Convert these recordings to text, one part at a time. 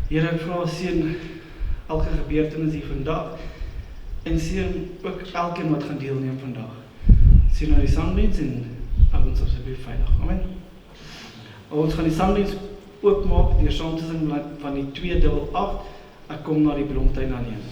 Here, ek vra seën elke gebeurtenis hier vandag en seën ook elkeen wat gaan deelneem vandag. Seën na die sangdiens en hou ons asseblief veilig. Amen. Ons gaan die sangdiens oopmaak deur saam te sing van die 288, ek kom na die brontuin alleen.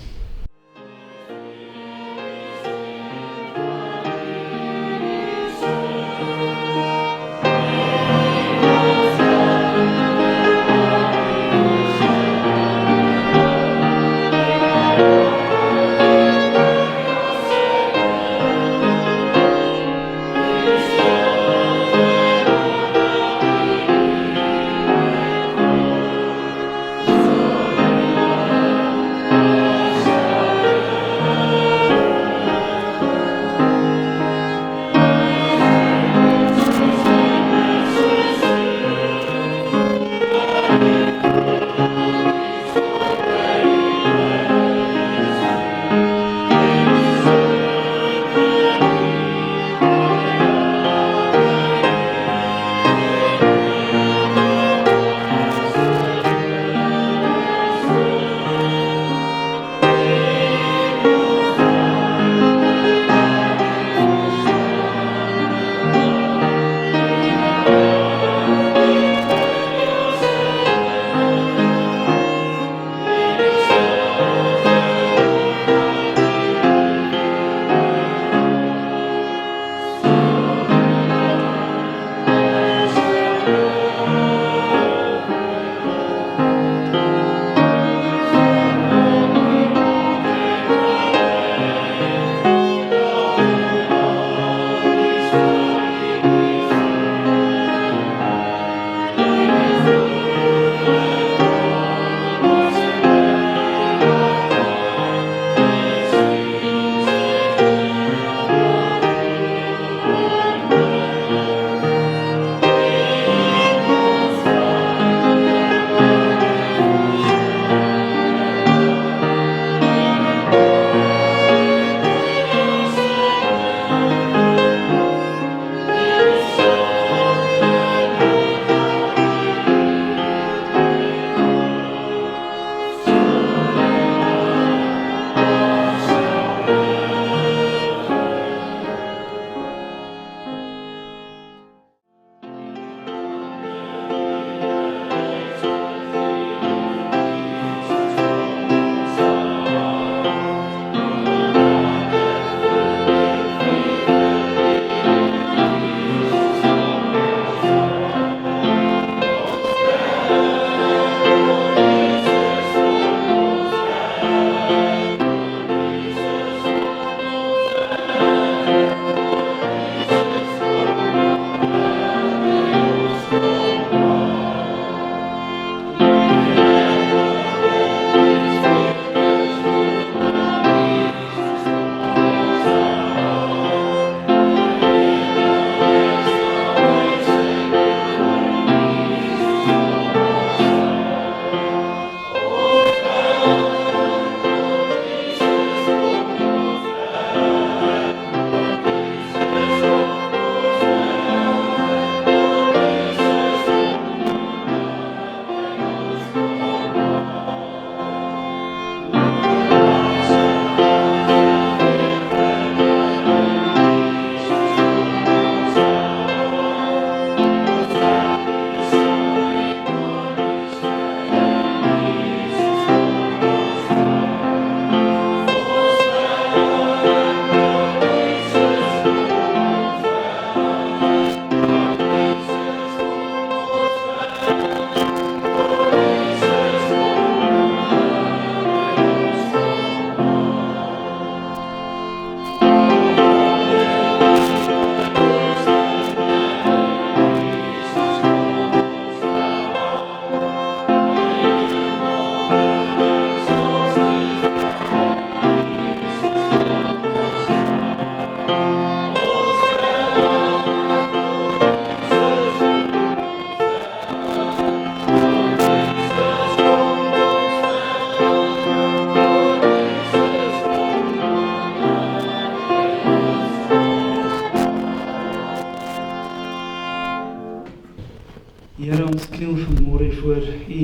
Here, ons kniel vanmôre voor U.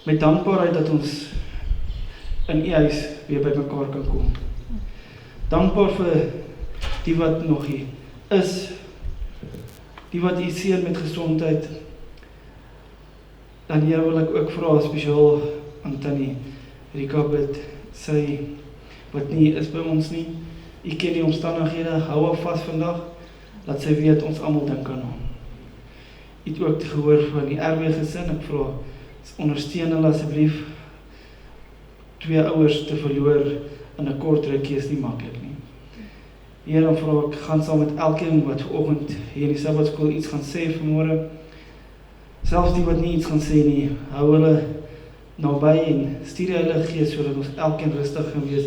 met dankbaarheid dat ons in U huis weer by mekaar kan kom. Dankbaar vir die wat nog hier is, die wat U seën met gesondheid. Dan Here wil ek ook vra spesiaal aan Tannie Rika bid, sy wat nie is by ons nie. U ken die omstandighede, hou haar vas vandag, laat sy weet ons almal dink aan hom. U het ook gehoor van die RW gesin, ek vra, ondersteun hulle asseblief. 2 ouers te verloor in 'n kort rukkie is nie maklik nie. Here, dan vra ek, gaan saam met elkeen wat vanoggend hier in die Sabbatskool iets gaan sê vanmôre. Selfs die wat nie iets gaan sê nie, hou hulle naby en stuur die Heilige Gees sodat ons elkeen rustig gaan wees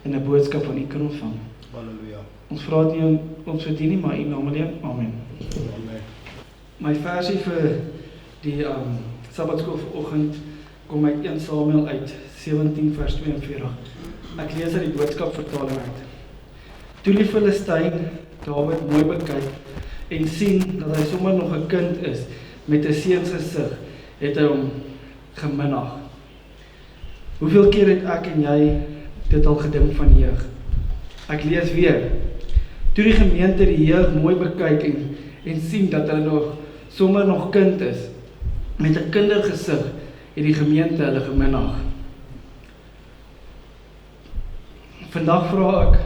en 'n boodskap van U kan ontvang. Halleluja. Ons vra dit nie ons verdien nie, maar U naam alleen. Amen. Amen. My versie vir die Sabbatskool vanoggend kom uit 1 Samuel uit 17 vers 42. Ek lees uit die boodskapvertaling uit. Toe die Filistyn Dawid mooi bekyk en sien dat hy sommer nog 'n kind is met 'n seunsgesig, het hy hom geminag. Hoeveel keer het ek en jy dit al gedink van jeug? Ek lees weer. Toe die gemeente die jeug mooi bekyk en sien dat hulle sommer nog kind is met 'n kindergesig, het die gemeente hulle geminag. Vandag vra ek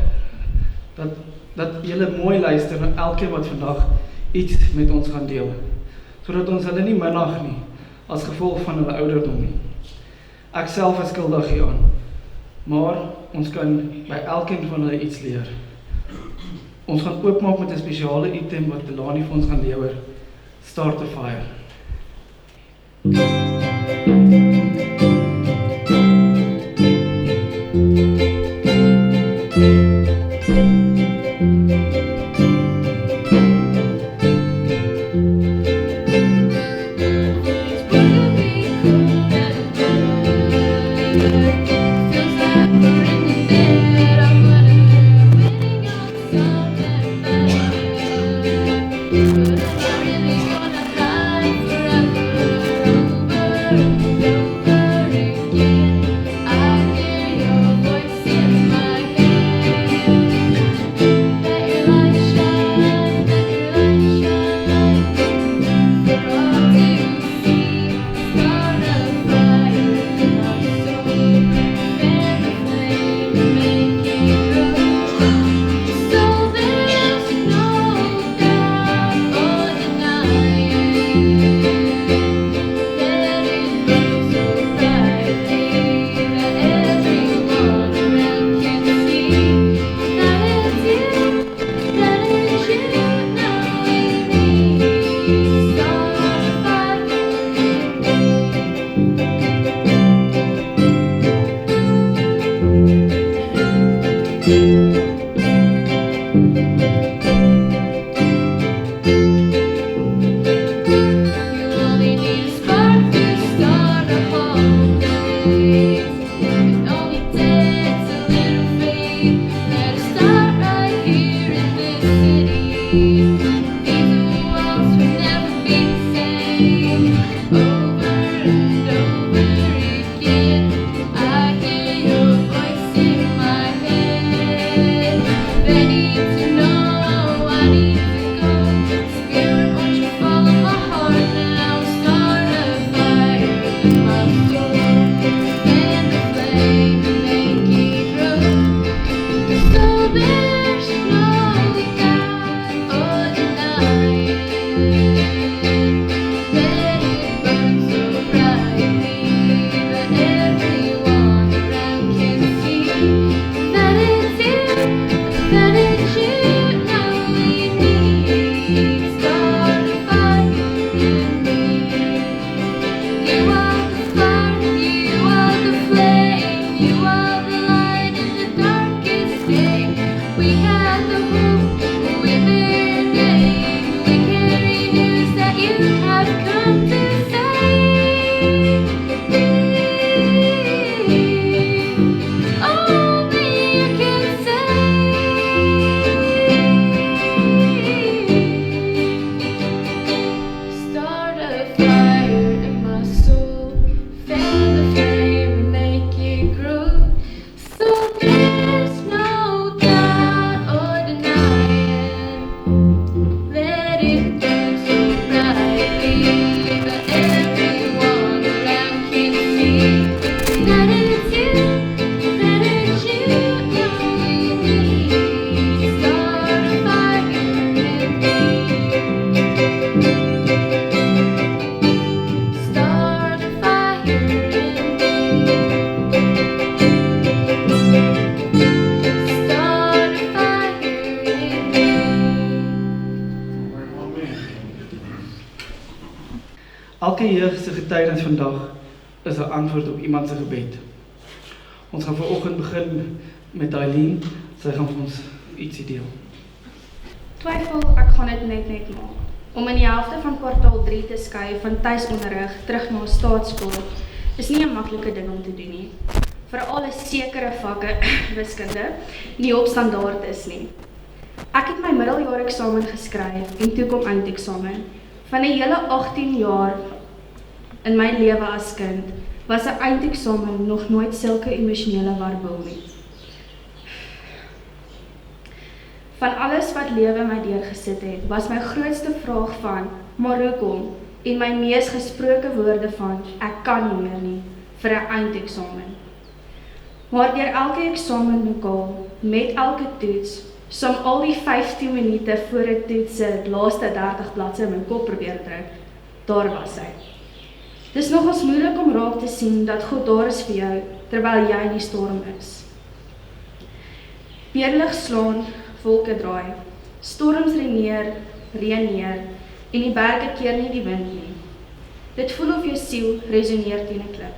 dat julle mooi luister na elkeen wat vandag iets met ons gaan deel, sodat ons hulle nie minag nie, as gevolg van hulle ouderdom nie. Ek self is skuldig hieraan, maar ons kan by elkeen van hulle iets leer. Ons gaan oopmaak met 'n spesiale item wat Delani vir ons gaan lewer, Start a Fire. But I'm not really gonna fly. Elke jeug se getuienis vandag is 'n antwoord op iemand se gebed. Ons gaan vanoggend begin met Eileen. Sy gaan vir ons ietsie deel. Twyfel, ek gaan dit net maak. Om in die helfte van kwartaal 3 te skuif van tuisonderrig terug na staatskool is nie 'n maklike ding om te doen nie. Veral as sekere vakke, wiskunde, nie op standaard is nie. Ek het my middeljaar eksamen geskryf en toe kom eindeksamen. Van 'n hele 18 jaar in my lewe as kind was 'n eindeksamen nog nooit sulke emosionele warboel nie. Van alles wat lewe my deurgesit het, was my grootste vraag van, maar hoekom? En my mees gesproke woorde van, ek kan nie meer nie, vir 'n eindeksamen. Maar deur elke eksamen lokaal, met elke toets, som al die 15 minute voor 'n toets se laaste 30 bladsye in my kop probeer druk, daar was hy. Dis nogals moeilik om raak te sien dat God daar is vir jou, terwyl jy in die storm is. Weerlig slaan, wolke draai, storms reën neer, en die berge keer nie die wind nie. Dit voel of jou siel resoneer teen 'n klip.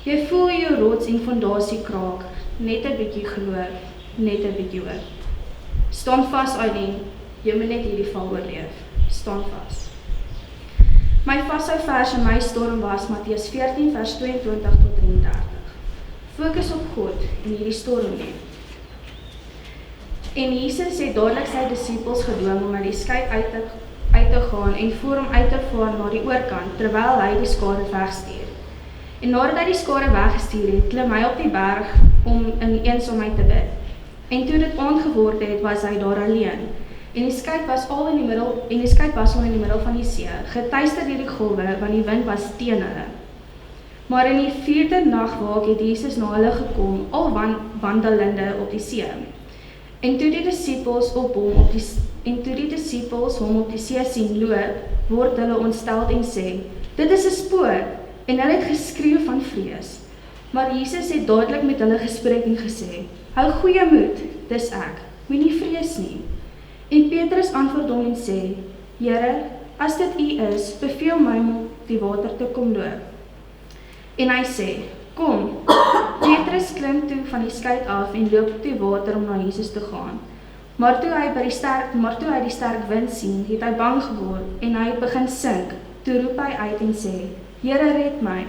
Jy voel jou rots en fondasie kraak, net 'n bietjie geloof, net 'n bietjie hoop. Staan vas, Eileen, jy moet net hierdie val oorleef. Staan vas. My vashou vers in my storm was Matteus 14 vers 22 tot 33. Fokus op God in hierdie storm nie. En Jesus het dadelik sy disippels gedwing om uit die skei uit te gaan en voor hom uit te vaar na die oorkant, terwyl hy die skare wegstuur. En nadat hy die skare weggestuur het, klim hy op die berg om in eensaamheid te bid. En toe dit aand geword het, was hy daar alleen. En die skei was al in die middel van die see, getuister deur die golwe, want die wind was teen hulle. Maar in die 4de nagwaak het Jesus na hulle gekom, al wandelende op die see. En toe die disippels hom op die see sien loop, word hulle ontsteld en sê, dit is 'n spoor, en hulle het geskreeu van vrees. Maar Jesus het dadelik met hulle gespreek en gesê, hou goeie moed, dis ek, moenie vrees nie. En Petrus antwoord hom en sê, Here, as dit U is, beveel my om op die water te kom loop. En hy sê, kom. Petrus klim toe van die skei af en loop op die water om na Jesus te gaan. Maar toe hy die sterk wind sien, het hy bang geword en hy het begin sink. Toe roep hy uit en sê, Here, red my.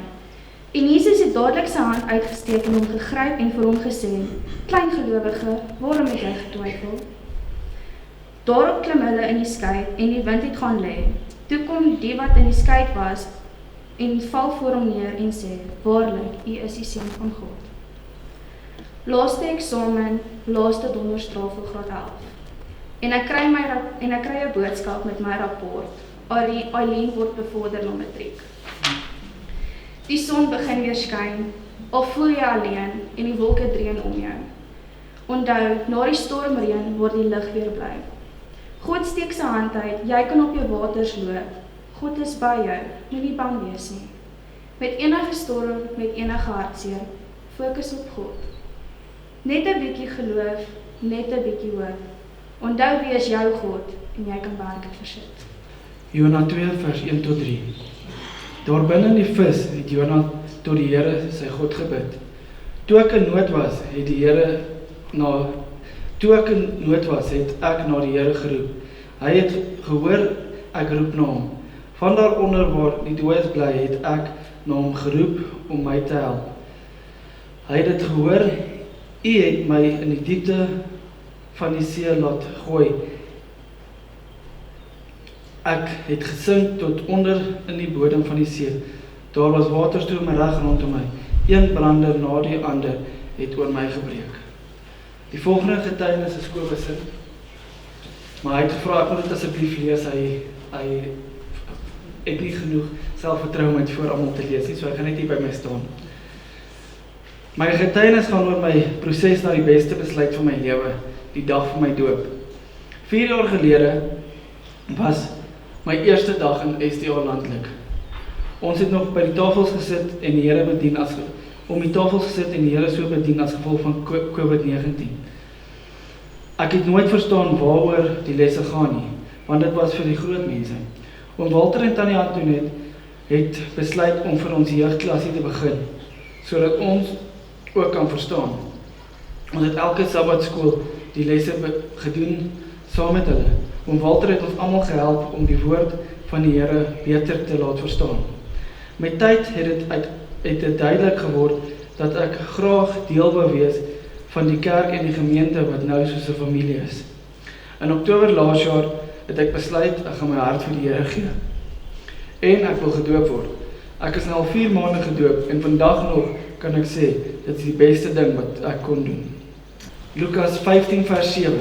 En Jesus het dadelik sy hand uitgesteek en hom gegryp en vir hom gesê, klein gelowige, waarom het jy getwyfel? Daarop klim hulle in die skei en die wind het gaan lê. Toe kom die wat in die skei was en val voor hom neer en sê, waarlik, U is die Seun van God. Laaste eksamen, laaste donderstraal vir graad 11. En ek kry 'n boodskap met my rapport. Eileen word bevorder na matriek. Die son begin weer skyn, al voel jy alleen en die wolke dreun om jou. Onthou, na die stormreën word die lig weer bly. God steek sy hand uit, jy kan op jou waters loop. God is by jou, moenie bang wees nie. Met enige storm, met enige hartseer, fokus op God. Net 'n bietjie geloof, net 'n bietjie hoop. Onthou wie is jou God en jy kan werk versit. Jona 2 vers 1 tot 3. Daar binne in die vis het Jona tot die Here sy God gebid. Toe ek in nood was, het ek na die Here geroep. Hy het gehoor, ek roep na hom. Van daaronder waar die dooies bly, het ek na hom geroep om my te help. Hy het dit gehoor, U het my in die diepte van die see laat gooi. Ek het gesink tot onder in die bodem van die see. Daar was waterstrome reg rondom my. Een brander na die ander het oor my gebreek. Die volgende getuienis is Kobus se. Maar hy het gevra, ek wil dit asseblief lees, hy het nie genoeg selfvertroue om dit voor almal te lees nie, so hy gaan net hier by my staan. My getuienis gaan oor my proses na die beste besluit van my lewe, die dag van my doop. 4 jaar gelede was my eerste dag in SDA landlik. Ons het nog by die tafels gesit en die Here bedien so bedien as gevolg van COVID-19. Ek het nooit verstaan waaroor die lesse gaan nie, want dit was vir die groot mense. Oom Walter en Tannie Antoinette het besluit om vir ons jeugdklasie te begin, sodat ons ook kan verstaan. Ons het elke Sabbatskool die lesse gedoen saam met hulle. Oom Walter het ons almal gehelp om die woord van die Here beter te laat verstaan. Met tyd het dit duidelik geword dat ek graag deel wou wees van die kerk en die gemeente wat nou soos 'n familie is. In Oktober laas jaar het ek besluit ek gaan my hart vir die Here gee. En ek wil gedoop word. Ek is nou al 4 maande gedoop en vandag nog kan ek sê, dit is die beste ding wat ek kon doen. Lukas 15 vers 7.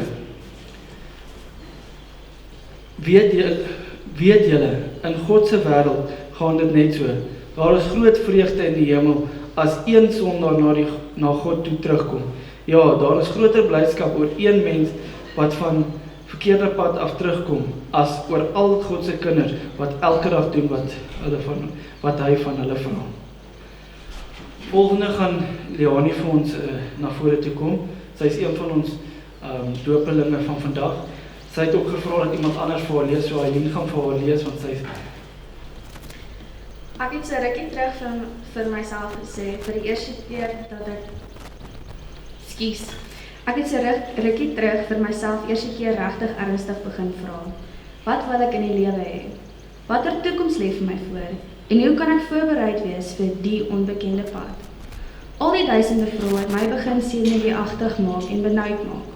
Weet julle, in God se wêreld gaan dit net so. Daar is groot vreugde in die hemel as een sondaar na God toe terugkom. Ja, daar is groter blydskap oor een mens wat van verkeerde pad af terugkom, as oor al God se kinders wat elke dag doen wat hy van hulle vra. Volgende gaan Leonie vir ons na vore toe kom. Sy is een van ons doopelinge van vandag. Sy het ook gevra dat iemand anders vir haar lees, so Aileen gaan vir haar lees, want sy is... Ek het so rukkie terug vir myself gesê, vir die eerste keer dat ek het so rukkie terug vir myself eerste keer regtig ernstig begin vra. Wat wil ek in die lewe hê? Watter toekoms lê vir my voor? En hoe kan ek voorbereid wees vir die onbekende pad? Al die duisende vrae het my begin senuweeagtig maak en benoud maak.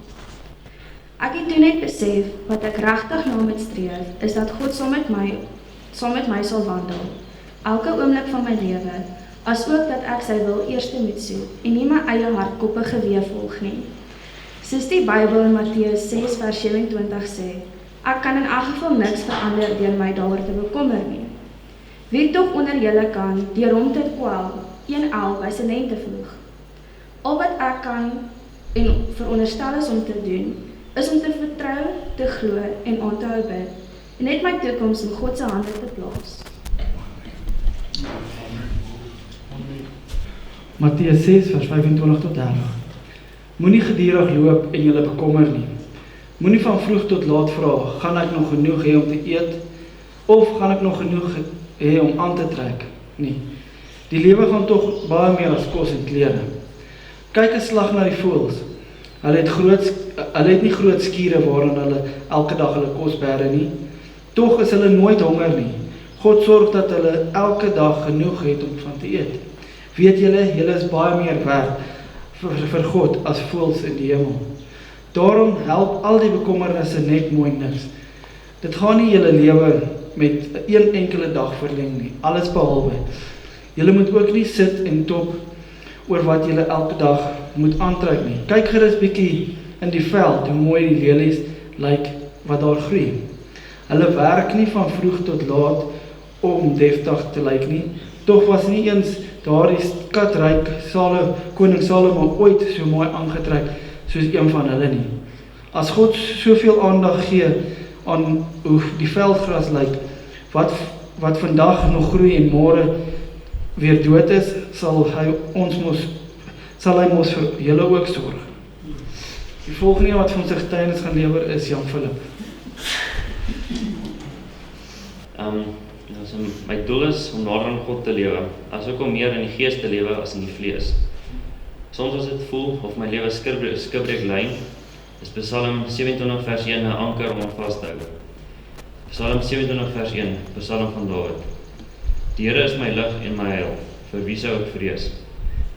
Ek het toe net besef wat ek regtig na moet streef, is dat God saam met my sal wandel. Elke oomblik van my lewe, asook dat ek sy wil eerste moet soek en nie my eie hardkoppige weë volg nie. Soos die Bybel in Matteus 6 vers 27 sê, ek kan in elk geval niks verander deur my daaroor te bekommer nie. Wie tog onder julle kan, deur hom te kwel, 1L by sy naam te voeg. Al wat ek kan en veronderstel is om te doen, is om te vertrou, te glo en aan te hou bid, en net my toekoms in God se hande te plaas. Matteus 6 vers 25 tot 30. Moenie gedurig loop en julle bekommer nie. Moenie van vroeg tot laat vra, gaan ek nog genoeg hê om te eet, of gaan ek nog genoeg hê om aan te trek? Nie. Die lewe gaan tog baie meer as kos en klere. Kyk 'n slag na die voëls. Hulle het nie groot skure waarin hulle elke dag hulle kos bære nie. Tog is hulle nooit honger nie. God sorg dat hulle elke dag genoeg het om van te eet. Weet julle is baie meer werd vir God as voëls in die hemel. Daarom help al die bekommernisse net mooi niks. Dit gaan nie julle lewe met een enkele dag verleng nie, alles behalwe. Julle moet ook nie sit en top oor wat julle elke dag moet aantrek nie. Kyk gerus bietjie in die veld, hoe mooi die lelies lyk wat daar groei. Hulle werk nie van vroeg tot laat om deftig te lyk nie. Tog was nie eens daardie skatryk koning Salomo ooit so mooi aangetrek soos een van hulle nie. As God soveel aandag gee aan hoe die veldgras lyk, wat vandag nog groei en môre weer dood is, sal hy mos vir julle ook sorg. Die volgende wat vir ons getuienis gaan lewer is Jan Philip. My doel is om nader aan God te lewe, asook om meer in die gees te lewe as in die vlees. Soms as dit voel of my lewe skibreek lyn, is Psalm 27 vers 1 'n anker om vas te hou. Psalm 27 vers 1, Psalm van Dawid. Die Here is my lig en my heil, vir wie sou ek vrees?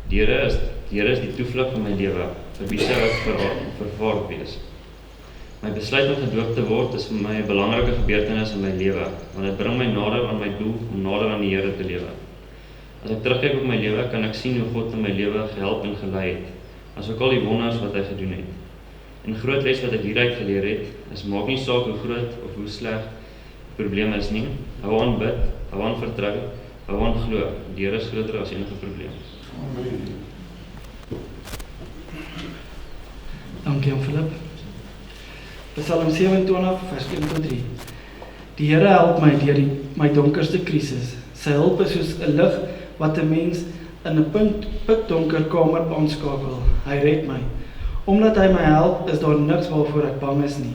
Die Here is die toevlug van my lewe, vir wie sou ek vervaard wees? My besluit om gedoop te word is vir my 'n belangrike gebeurtenis in my lewe, want dit bring my nader aan my doel om nader aan die Here te lewe. As ek terugkyk op my lewe, kan ek sien hoe God in my lewe gehelp en gelei het, asook al die wonders wat hy gedoen het. En groot les wat ek hieruit geleer het, is maak nie saak hoe groot of hoe sleg die probleem is nie. Hou aan bid, hou aan vertrou, hou aan glo. Die Here is groter as enige probleem. Amen. Dankie Jan Philip. Psalm 27 vers 1 tot 3. Die Here help my deur my donkerste krisis. Sy hulp is soos 'n lig wat 'n mens in 'n pikdonker kamer aanskakel. Hy red my. Omdat hy my help, is daar niks waarvoor ek bang is nie.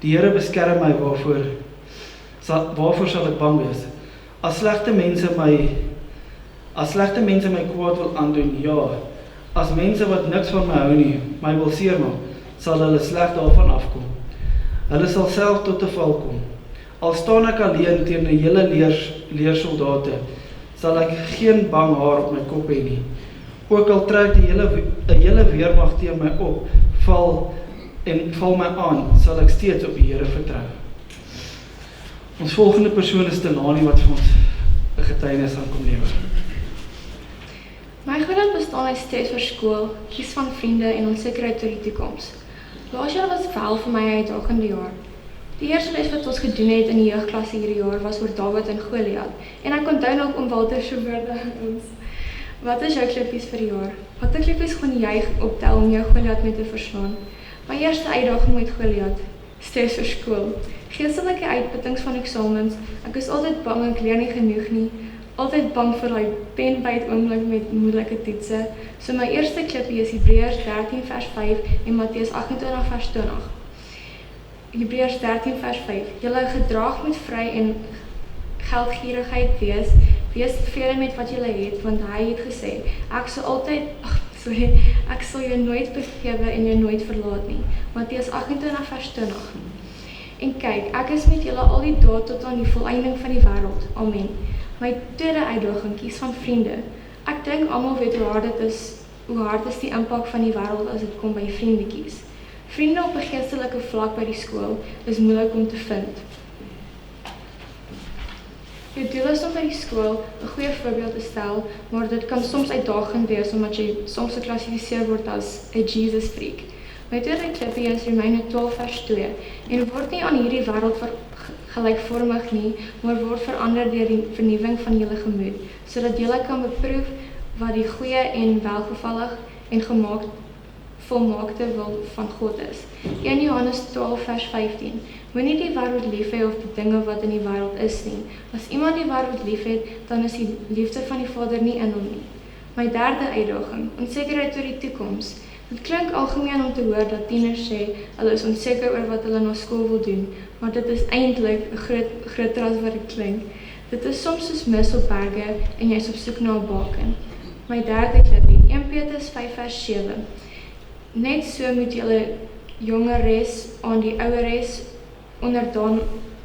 Die Here beskerm my, waarvoor sal ek bang wees? As slegte mense my kwaad wil aandoen, ja. As mense wat niks van my hou nie, my wil seermaak, sal hulle sleg daarvan afkom. Hulle sal self tot 'n val kom. Al staan ek alleen teen 'n hele leersoldate, sal ek geen bang haar op my kop hê nie. Ook al trek die hele weermag teen my op, val my aan, sal ek steeds op die Here vertrou. Ons volgende persoon is Telani wat vir ons 'n getuienis gaan kom lewer. My groot bestaan uit stres vir skool, kies van vriende en onsekerheid oor die toekoms. Laas jaar was wel vir my 'n uitdagende jaar. Die eerste les wat ons gedoen het in die jeugklasse hierdie jaar was oor Dawid en Goliat. En ek onthou nog om Walter se woorde aan ons. Wat is jou klippies vir die jaar? Watter klippies gaan jy optel om jou Goliat mee te verslaan? My eerste uitdaging met Goliat, stres vir skool. Geestelike uitputtings van eksamens. Ek is altyd bang ek leer nie genoeg nie. Altyd bang vir daai penbyt oomblik met moeilike toetse. So my eerste klippie is Hebreërs 13 vers 5 en Matteus 28 vers 20. Hebreërs 13 vers 5. Julle gedrag moet vry en geldgierigheid wees. Wees tevrede met wat julle het, want hy het gesê, ek sal jou nooit vergewe en jou nooit verlaat nie. Matteus 28 vers 20. En kyk, ek is met julle al die dae tot aan die volëinding van die wêreld. Amen. My tweede uitdaging, kies van vriende. Ek dink almal weet hoe hard is die impak van die wêreld as dit kom by vriendetjies. Vriende op 'n geestelike vlak by die skool is moeilik om te vind. Jou doel is om by die skool 'n goeie voorbeeld te stel, maar dit kan soms uitdagend wees omdat jy soms geklassifiseer word as 'n Jesus freak. My tweede klippie is Romeine 12 vers 2 en word nie aan hierdie wêreld gelykvormig nie, maar word verander deur die vernuwing van julle gemoed, sodat julle kan beproef wat die goeie en welgevallig en volmaakte wil van God is. 1 Johannes 12 vers 15. Moenie die wêreld lief hê of die dinge wat in die wêreld is nie. As iemand die wêreld lief het, dan is die liefde van die Vader nie in hom nie. My derde uitdaging, onsekerheid oor die toekoms. Dit klink algemeen om te hoor dat tieners sê, hulle is onseker oor wat hulle na skool wil doen, maar dit is eintlik 'n groter as wat dit klink. Dit is soms soos mis op berge en jy is op soek na 'n baken. My derde klippie, 1 Petrus 5 vers 7. Net so moet julle jongeres aan die oueres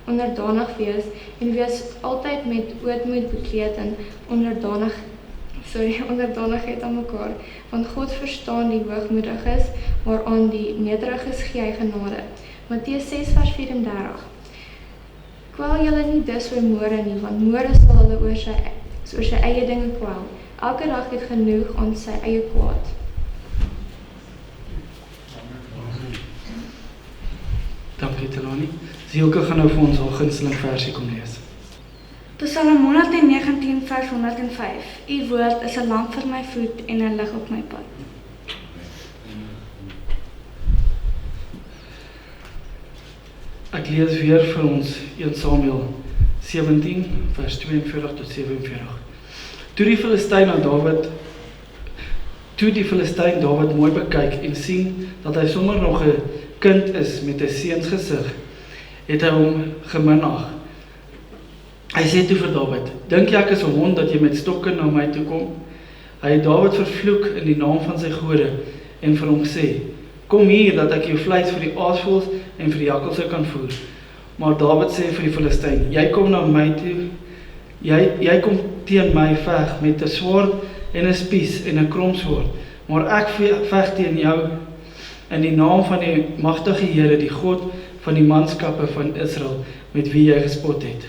onderdanig wees en wees altyd met ootmoed bekleed en onderdanigheid aan mekaar, want God verstaan die hoogmoediges, maar aan die nederiges gee hy genade. Matteus 6 vers 34. Kwel julle nie dus oor môre nie, want môre sal hulle oor sy eie dinge kwel. Elke dag het genoeg aan sy eie kwaad. Dankie Telani. Zielke gaan nou vir ons haar gunsteling versie kom lees. Psalm 119 vers 105. U woord is 'n lamp vir my voet en 'n lig op my pad. Ek lees weer vir ons 1 Samuel 17 vers 42 tot 47. Toe die Filistyn Dawid mooi bekyk en sien dat hy sommer nog 'n kind is met 'n seunsgesig, het hy hom geminag. Hy sê toe vir Dawid, dink jy ek is 'n hond dat jy met stokke na my toe kom? Hy het Dawid vervloek in die naam van sy gode en vir hom gesê, kom hier dat ek jou vleis vir die aasvoëls en vir die jakkalse kan voer. Maar Dawid sê vir die Filistyn, jy kom na my toe, jy kom teen my veg met 'n swaard en 'n spies en 'n kromswaard, maar ek veg teen jou in die naam van die magtige Here, die God van die manskappe van Israel, met wie jy gespot het.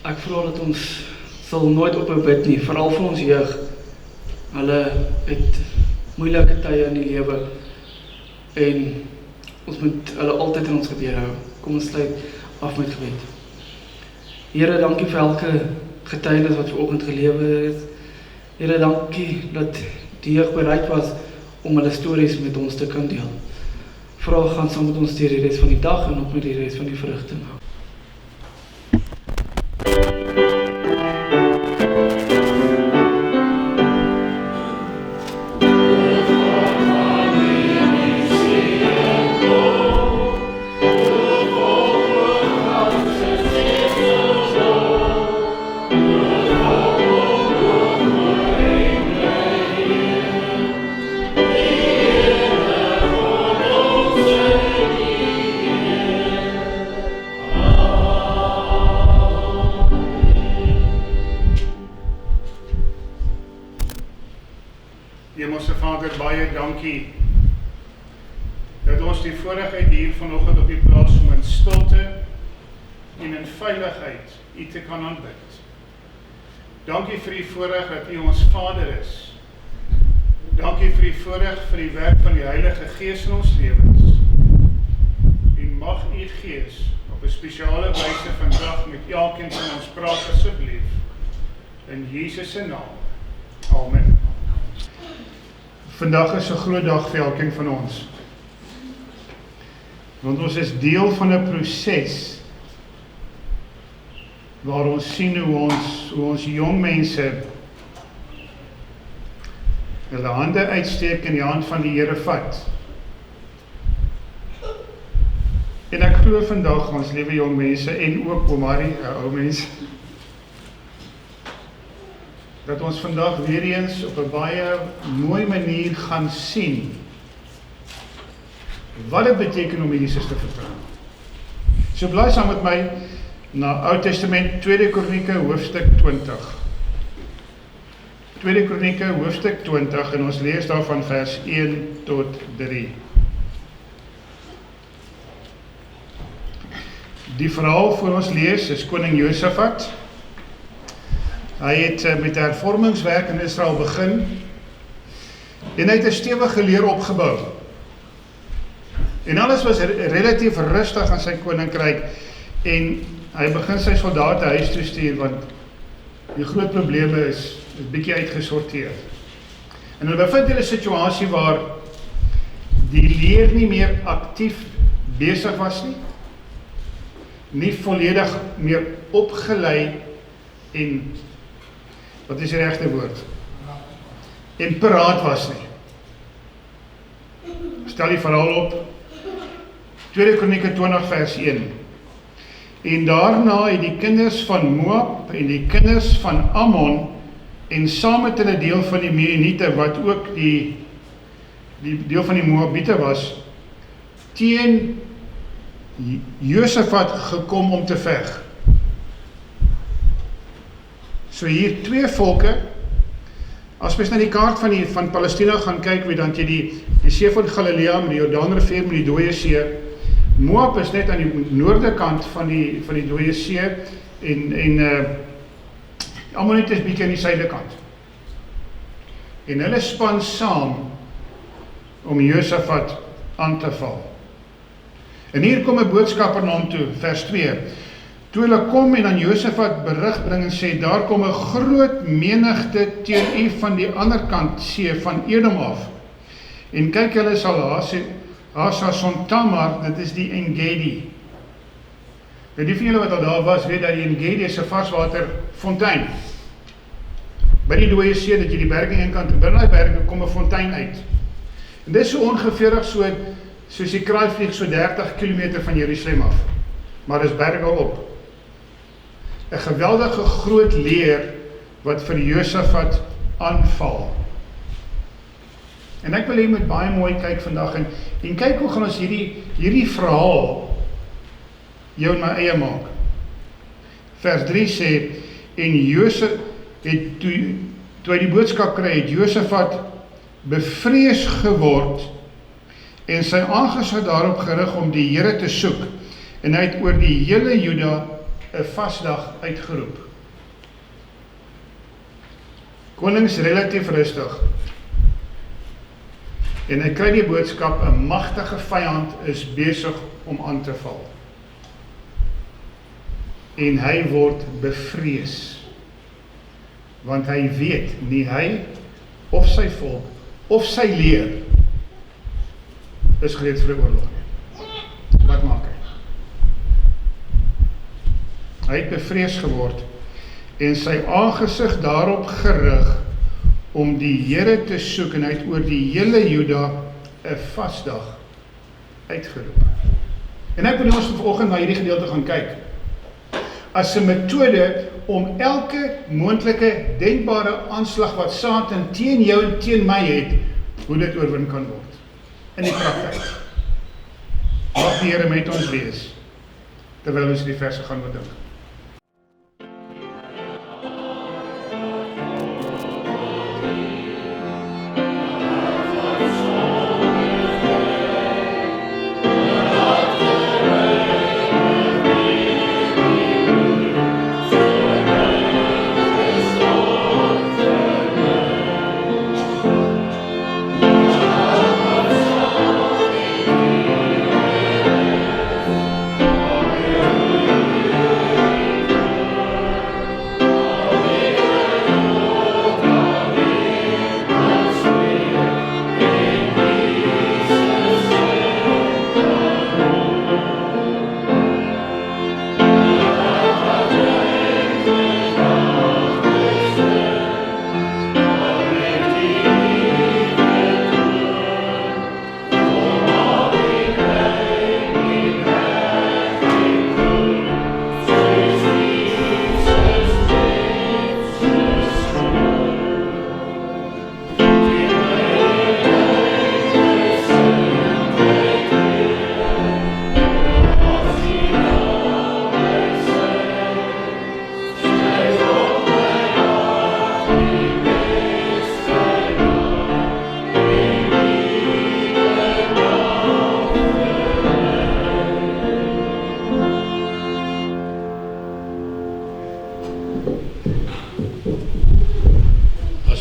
Ek vra dat ons sal nooit ophou bid nie, veral vir ons jeug. Hulle het moeilike tye in die lewe en ons moet hulle altyd in ons gebede hou. Kom ons sluit af met gebed. Here, dankie vir elke getuienis wat vanoggend gelewer is. Here, dankie dat die jeug bereid was om hulle stories met ons te kan deel. Vra gaan saam met ons deur die res van die dag en ook met die res van die vrugte. Hemelse Vader, baie dankie dat ons die voorreg het hier vanoggend op die plaas om in stilte en in veiligheid U te kan aanbid. Dankie vir die voorreg dat U ons Vader is. Dankie vir die voorreg vir die werk van die Heilige Gees in ons lewens. En mag U Gees op 'n spesiale wyse vandag met elkeen van ons praat asseblief. In Jesus se naam. Amen. Vandag is 'n groot dag vir elkeen van ons. Want ons is deel van 'n proses waar ons sien hoe ons jong mense hulle hande uitsteek en die hand van die Here vat. En ek glo vandag ons liewe jong mense en ook Omari, ou mense, dat ons vandag weer eens op 'n baie mooi manier gaan sien wat dit beteken om Jesus te vertrou. So blaai saam met my na Ou Testament, 2 Kronieke hoofstuk 20. 2 Kronieke hoofstuk 20 en ons lees daarvan vers 1 tot 3. Die verhaal voor ons lees is koning Josafat. Hy het met hervormingswerk in Israel begin en hy het 'n stewige leer opgebou. En alles was relatief rustig aan sy koninkryk en hy begin sy soldate huis toe stuur want die groot probleme is bietjie uitgesorteer. En hulle bevind in 'n situasie waar die leer nie meer aktief besig was nie volledig meer opgelei en wat is die regte woord? En paraat was nie. Stel die verhaal op. 2 Kronieke 20 vers 1. En daarna het die kinders van Moab en die kinders van Ammon en saam met hulle deel van die Meuniete wat ook die deel van die Moabiete was, teen Josafat gekom om te veg. So hier 2 volke. As mens na die kaart van Palestina gaan kyk, weet dan jy die see van Galilea met die Jordaanrivier met die Dooie See. Moab is net aan die noorde kant van die Dooie See en Ammoniete is bietjie aan die suide kant. En hulle span saam om Josafat aan te val. En hier kom 'n boodskapper na hom toe, vers 2. Toe hulle kom en aan Josafat berig bring en sê, daar kom 'n groot menigte teen u van die ander kant see van Edom af. En kyk, hulle sal Hasason Tamar, dit is die Engedi. Nou die van julle wat al daar was, weet dat die Engedi is 'n varswaterfontein. By die Dooie See, dat jy die berge in kant, binne die berge kom 'n fontein uit. En dit is so ongeveer soos die kraai vlieg so 30 km van Jerusalem af. Maar dis berge op. 'n geweldige groot leer wat vir Josafat aanval. En ek wil jy met baie mooi kyk vandag en kyk hoe gaan ons hierdie verhaal jou en my eie maak. Vers 3 sê, en Josef het toe hy die boodskap kry, het Josafat bevrees geword en sy aangesig daarop gerig om die Here te soek. En hy het oor die hele Juda 'n vasdag uitgeroep. Konings relatief rustig. En hy kry die boodskap, 'n magtige vyand is besig om aan te val. En hy word bevrees. Want hy weet, nie hy, of sy volk, of sy leer, is gereed vir 'n oorlog. Wat maak hy? Hy het bevrees geword en sy aangesig daarop gerig om die Here te soek en hy het oor die hele Juda 'n vasdag uitgeroep. En ek wil ons vanoggend na hierdie gedeelte gaan kyk as 'n metode om elke moontlike denkbare aanslag wat Satan teen jou en teen my het, hoe dit oorwin kan word in die praktyk. Mag die Here met ons wees terwyl ons die verse gaan bedink.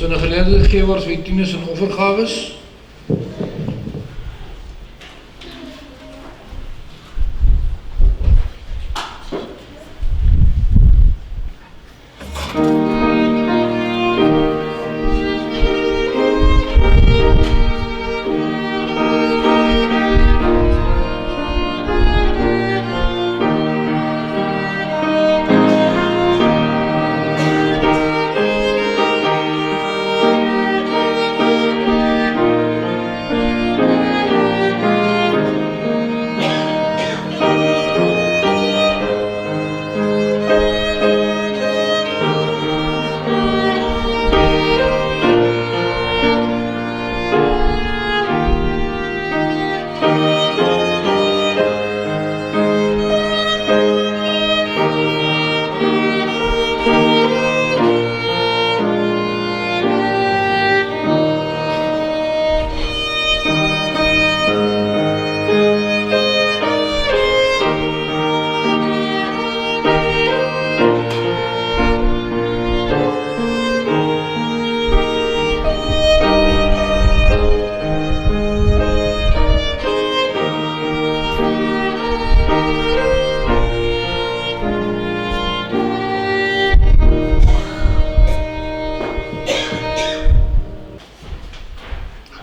So 'n geleerde gewers wie tieners en offergawes.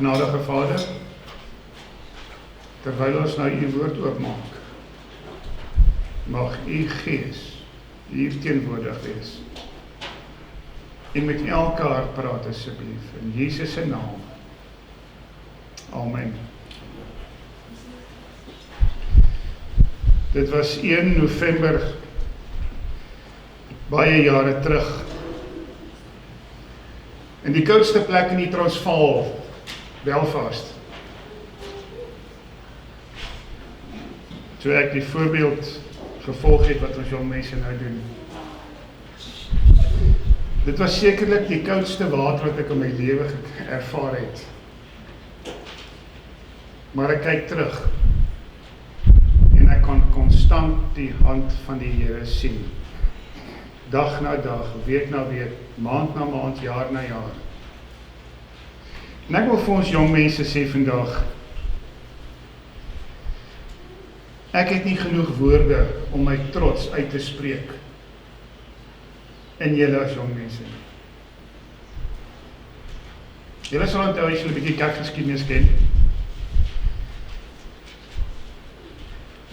Genadige Vader, terwyl ons nou u woord oopmaak, mag u Gees hier teenwoordig wees. En met elke hart praat asseblief, in Jesus se naam. Amen. Dit was 1 November, baie jare terug. In die koudste plek in die Transvaal, Belfast. So ek die voorbeeld gevolg het wat ons jong mense nou doen. Dit was sekerlik die koudste water wat ek in my lewe ervaar het. Maar ek kyk terug en ek kan konstant die hand van die Here sien. Dag na dag, week na week, maand na maand, jaar na jaar. En ek wil vir ons jong mense sê vandag, ek het nie genoeg woorde om my trots uit te spreek in julle as jong mense. Julle sal onthou as julle 'n bietjie kerkgeskiedenis ken,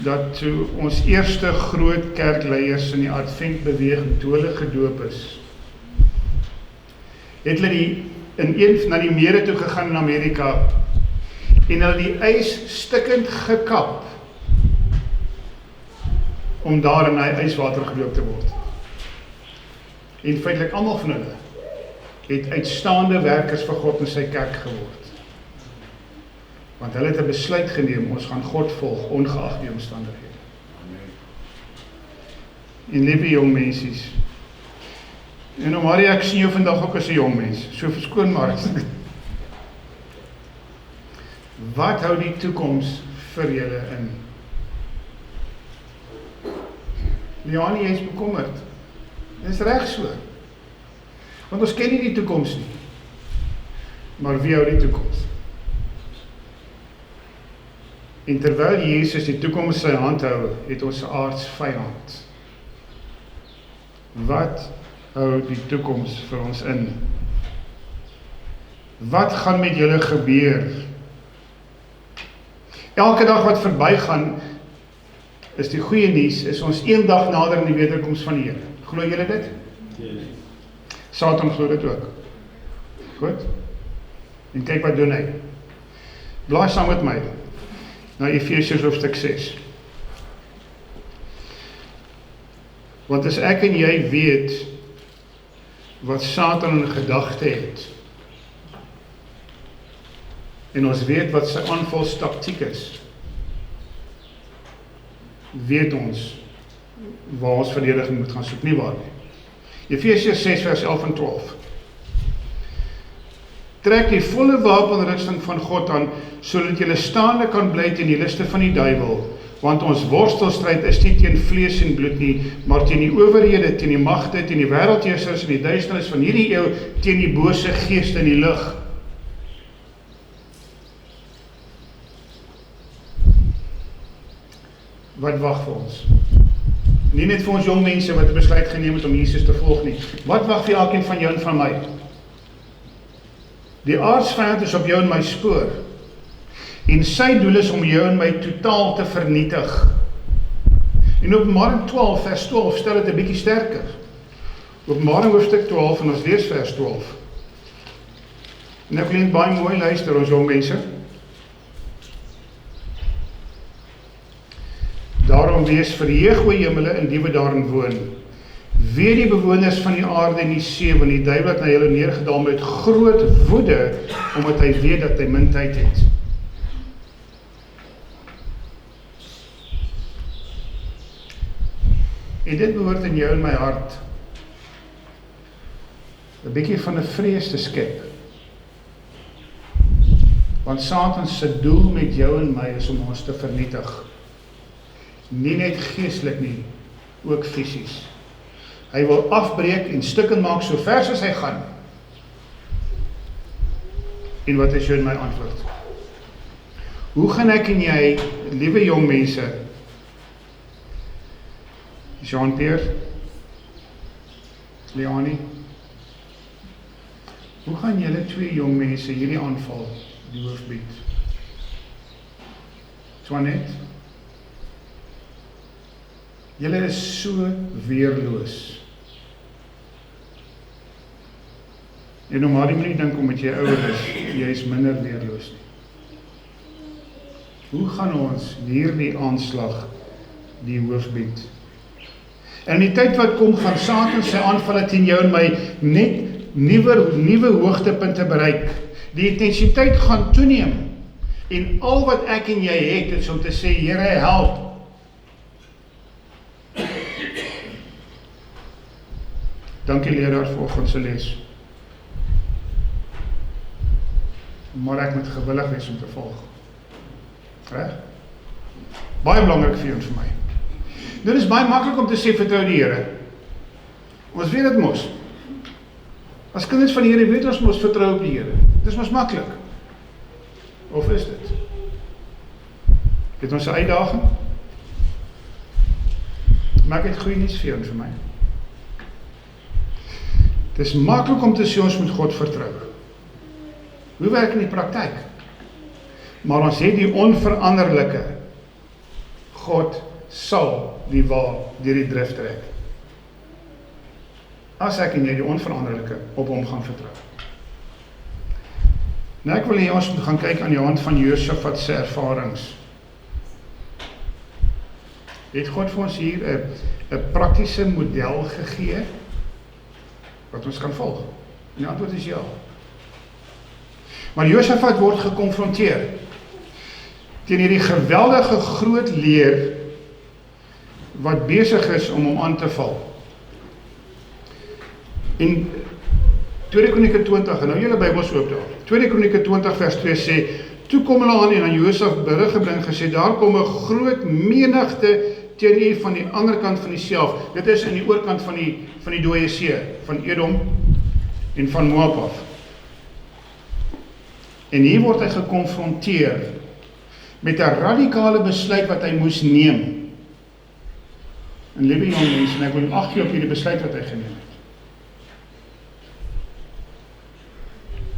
dat toe ons eerste groot kerkleiers in die Adventbeweging, toe hulle gedoop is, het hulle na die mere toe gegaan in Amerika en hulle die ys stikkend gekap om daar in die yswater gedoop te word. En feitelik almal van hulle het uitstaande werkers vir God in sy kerk geword. Want hulle het 'n besluit geneem, ons gaan God volg, ongeag die omstandighede. En liewe jong mensies, en Maria, ek sien jou vandag ook as 'n jong mens, so verskoon maar. Wat hou die toekoms vir julle in? Leonie, jy is bekommerd. Dit is reg so. Want ons ken nie die toekoms nie. Maar wie hou die toekoms? En terwyl Jesus die toekoms in sy hand hou, het ons 'n aardsvyand. Wat hou die toekoms vir ons in? Wat gaan met julle gebeur? Elke dag wat verbygaan, is die goeie nuus, is ons een dag nader in die wederkoms van die Here. Glo julle dit? Yes. Satan glo dit ook. Goed? En kyk wat doen hy. Blaai saam met my na Efesiërs hoofstuk 6. Want as ek en jy weet wat Satan in gedagte het, en ons weet wat sy aanvalstaktiek is, weet ons waar ons verdediging moet gaan soek, nie waar nie. Efesiërs 6 vers 11 en 12. Trek die volle wapenrusting van God aan, sodat julle staande kan bly teen die liste van die duiwel. Want ons worstelstryd is nie teen vlees en bloed nie, maar teen die owerhede, teen die magte, teen die wêreldheersers en die duisternis van hierdie eeu, teen die bose geeste in die lig. Wat wag vir ons? Nie net vir ons jong mense wat 'n besluit geneem het om Jesus te volg nie. Wat wag vir elkeen van jou en van my? Die aardsvyand is op jou en my spoor. En sy doel is om jou en my totaal te vernietig. En Openbaring 12 vers 12 stel dit 'n bietjie sterker. Openbaring hoofstuk 12 en ons lees vers 12. En ek wil net baie mooi luister ons jong mense. Daarom wees verheug o hemele en die wat daarin woon. Weet die bewoners van die aarde en die see, want die duiwel het na julle neergedaal met groot woede, omdat hy weet dat hy min tyd het. En dit behoort in jou en my hart 'n bietjie van 'n vrees te skep. Want Satan se doel met jou en my is om ons te vernietig. Nie net geestelik nie, ook fisies. Hy wil afbreek en stukken maak so ver as hy gaan. En wat is jou en my antwoord? Hoe gaan ek en jy, liewe jong mense, Jean-Pierre, Leonie, hoe gaan julle twee jong mense hierdie aanval die hoof bied? Swanet, julle is so weerloos. En nou maar nie dink omdat jy ouer is, jy is minder weerloos nie. Hoe gaan ons hierdie aanslag die hoof bied? En in die tyd wat kom, gaan Satan sy aanvalle teen jou en my net nuwe hoogtepunte bereik. Die intensiteit gaan toeneem. En al wat ek en jy het, is om te sê, Here, help. Dankie leraar vir oggend se les. Maar ek moet gewillig wees om te volg. Reg? Baie belangrik vir jou en vir my. Dit is baie maklik om te sê vertrou die Here. Ons weet dit mos. As kinders van die Here weet ons mos vertrou op die Here. Dit is mos maklik. Of is dit? Het ons 'n uitdaging? Maar ek het goeie nuus vir jou en vir my. Het is maklik om te sê ons moet God vertrou. Hoe werk in die praktyk? Maar ons het die onveranderlike. God sal die wa deur die drif trek. As ek en jy die onveranderlike op hom gaan vertrou. Nou ek wil hê ons moet gaan kyk aan die hand van Josafat se ervarings. Het God vir ons hier 'n praktiese model gegee wat ons kan volg? En die antwoord is ja. Maar Josafat word gekonfronteer teen hierdie geweldige groot leer wat besig is om hom aan te val. In 2 Kronieke 20, en nou julle Bybels oop daar. 2 Kronieke 20 vers 2 sê, toe kom hulle aan en aan Josef berig gebring gesê, daar kom 'n groot menigte teen u van die ander kant van die self. Dit is in die oorkant van die dooie see, van Edom en van Moab af. En hier word hy gekonfronteer met 'n radikale besluit wat hy moes neem. En liewe jong mense, en ek wil ag gee op hierdie besluit wat hy geneem het.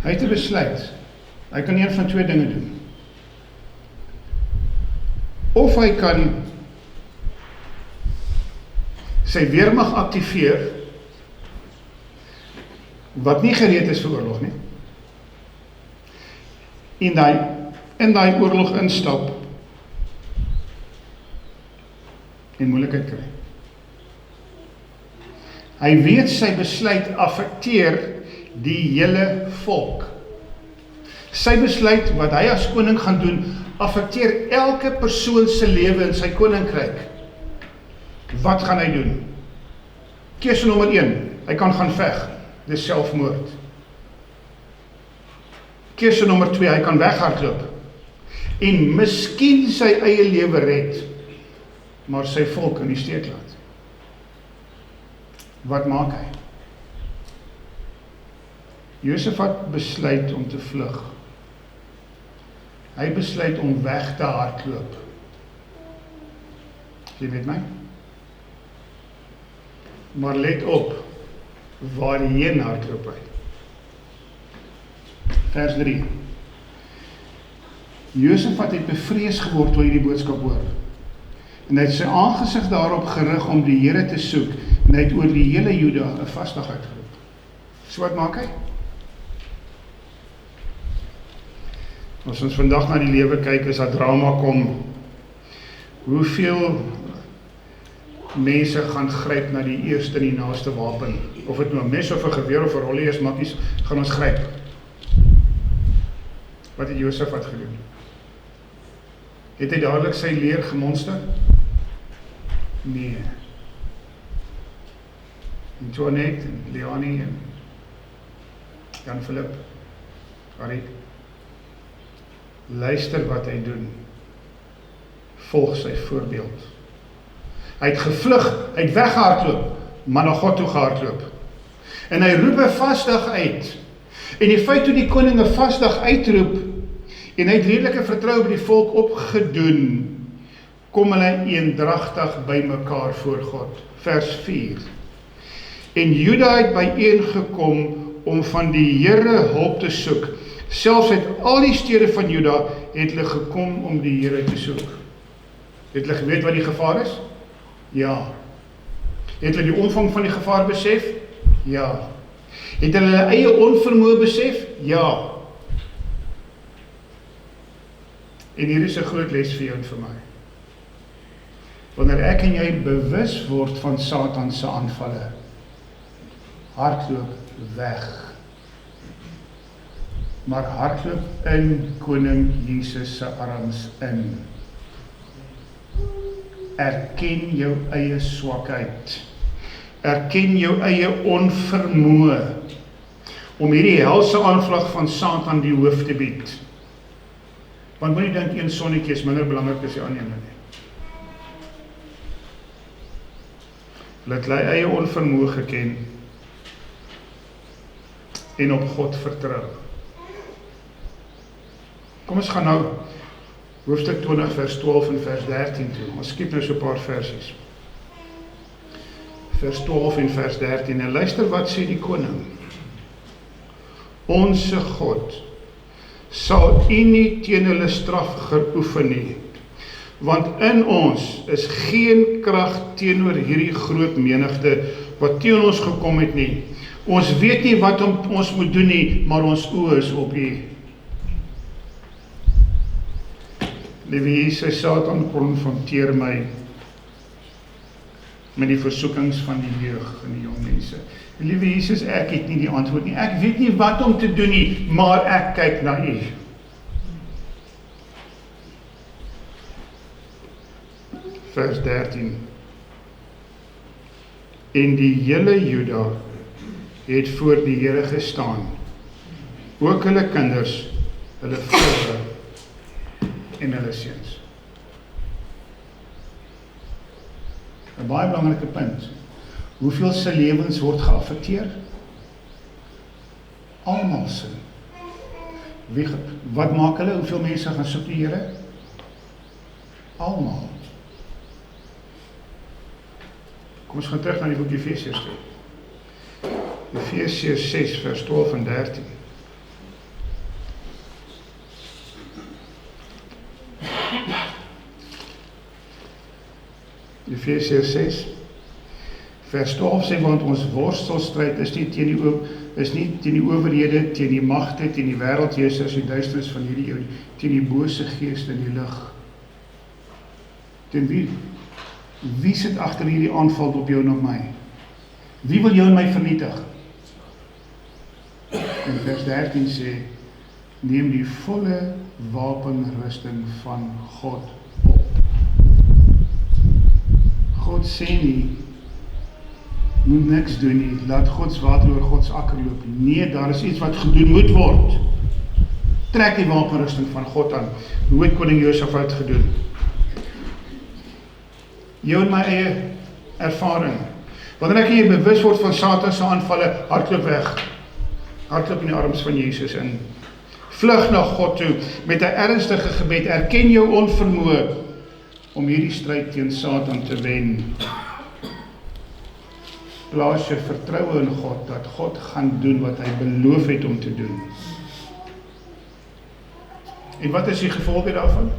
Hy het 'n besluit. Hy kan een van twee dinge doen. Of hy kan sy weermag aktiveer, wat nie gereed is vir oorlog nie, in daai oorlog instap en moeilikheid kry. Hy weet sy besluit affekteer die hele volk. Sy besluit wat hy as koning gaan doen, affekteer elke persoon se lewe in sy koninkryk. Wat gaan hy doen? Keuse nommer 1, hy kan gaan veg, dis selfmoord. Keuse nommer 2, hy kan weghardloop en miskien sy eie lewe red. maar sy volk in die steek laat. Wat maak hy? Josafat besluit om te vlug. Hy besluit om weg te hardloop. Jy weet my? Maar let op, waarheen hardloop hy? Vers 3. Josafat het bevrees geword toe hy die boodskap hoor. En hy het sy aangesig daarop gerig om die Here te soek, en hy het oor die hele Juda 'n vasdag uitgeroep. So wat maak hy? As ons vandag na die lewe kyk, as daar drama kom, hoeveel mense gaan gryp na die eerste en die naaste wapen, of het nou 'n mes of 'n geweer of 'n rollie is, makkies, gaan ons gryp. Wat het Josafat gedoen? Het hy dadelik sy leer gemonster? Nee. Antoinette, en Leonie, en Jan Philip, Harry, luister wat hy doen. Volg sy voorbeeld. Hy het gevlug, hy het weggehardloop, maar na God toe gehardloop. En hy roep 'n vasdag uit. En die feit toe die koning 'n vasdag uitroep, en hy het redelike vertroue by die volk opgedoen, kom hulle eendragtig by mekaar voor God. Vers 4. En Juda het byeengekom om van die Here hulp te soek. Selfs uit al die stede van Juda het hulle gekom om die Here te soek. Het hulle geweet wat die gevaar is? Ja. Het hulle die omvang van die gevaar besef? Ja. Het hulle eie onvermoë besef? Ja. En hier is 'n groot les vir jou en vir my. Wanneer ek en jy bewus word van Satan se aanvalle, hardloop weg. Maar hardloop in koning Jesus se arms in. Erken jou eie swakheid. Erken jou eie onvermoë om hierdie helse aanvlag van Satan die hoof te bied. Want moenie dink een sonnetjie is minder belangrik as die ander nie. Hulle het hulle eie onvermoë geken en op God vertrou. Kom ons gaan nou hoofstuk 20 vers 12 en vers 13 toe. Ons skiep nou so 'n paar versies. Vers 12 en vers 13. En luister wat sê die koning. Onse God sal u nie teen hulle straf geoefen nie, want in ons is geen krag teenoor hierdie groot menigte wat teen ons gekom het nie. Ons weet nie wat ons moet doen nie, maar ons oë is op u. Liewe Jesus, Satan konfronteer my met die versoekings van die jeug en die jong mense. Liewe Jesus, ek het nie die antwoord nie. Ek weet nie wat om te doen nie, maar ek kyk na u. Vers 13. En die hele Juda het voor die Here gestaan, ook hulle kinders, hulle vroue en hulle seuns. 'n baie belangrike punt. Hoeveel se lewens word geaffekteer? Almal se. Wat maak hulle? Hoeveel mense gaan soek die Here? Almal. Kom ons gaan terug na die boek Efesiërs toe. Efesiërs 6 vers 12 en 13. Efesiërs 6 vers 12 sê, want ons worstelstryd is nie teen die owerhede, teen die magte, teen die wêreldheersers, die duisternis van hierdie eeu, teen die bose geeste in die lig. Teen wie? Wie sit agter hierdie aanval op jou en op my? Wie wil jou en my vernietig? En vers 13 sê, neem die volle wapenrusting van God op. God sê nie, moet niks doen nie, laat Gods water oor Gods akker loop. Nee, daar is iets wat gedoen moet word. Trek die wapenrusting van God aan. Hoe het koning Josafat gedoen? Jou en my eie ervaring. Wanneer ek hier bewus word van Satan se aanvalle, hardloop weg. Hardloop in die arms van Jesus in. Vlug na God toe met 'n ernstige gebed. Erken jou onvermoë om hierdie stryd teen Satan te wen. Plaas jou vertroue in God, dat God gaan doen wat hy beloof het om te doen. En wat is die gevolge daarvan?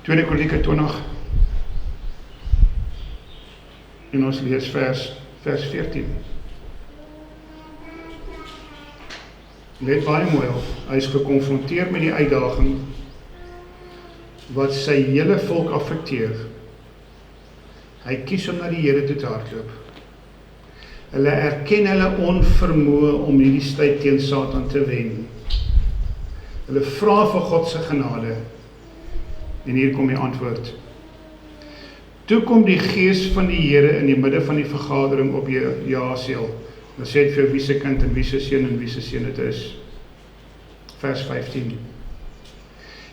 2 Kronieke 20. En ons lees vers 14. Let baie mooi op. Hy is gekonfronteer met die uitdaging wat sy hele volk affekteer. Hy kies om na die Here toe te hardloop. Hulle erken hulle onvermoë om hierdie stryd teen Satan te wen. Hulle vra vir God se genade. En hier kom die antwoord. Toe kom die gees van die Here in die midde van die vergadering op Jaasiel. Dan sê het vir wie se kind en wie se seun en wie se seun dit is. Vers 15.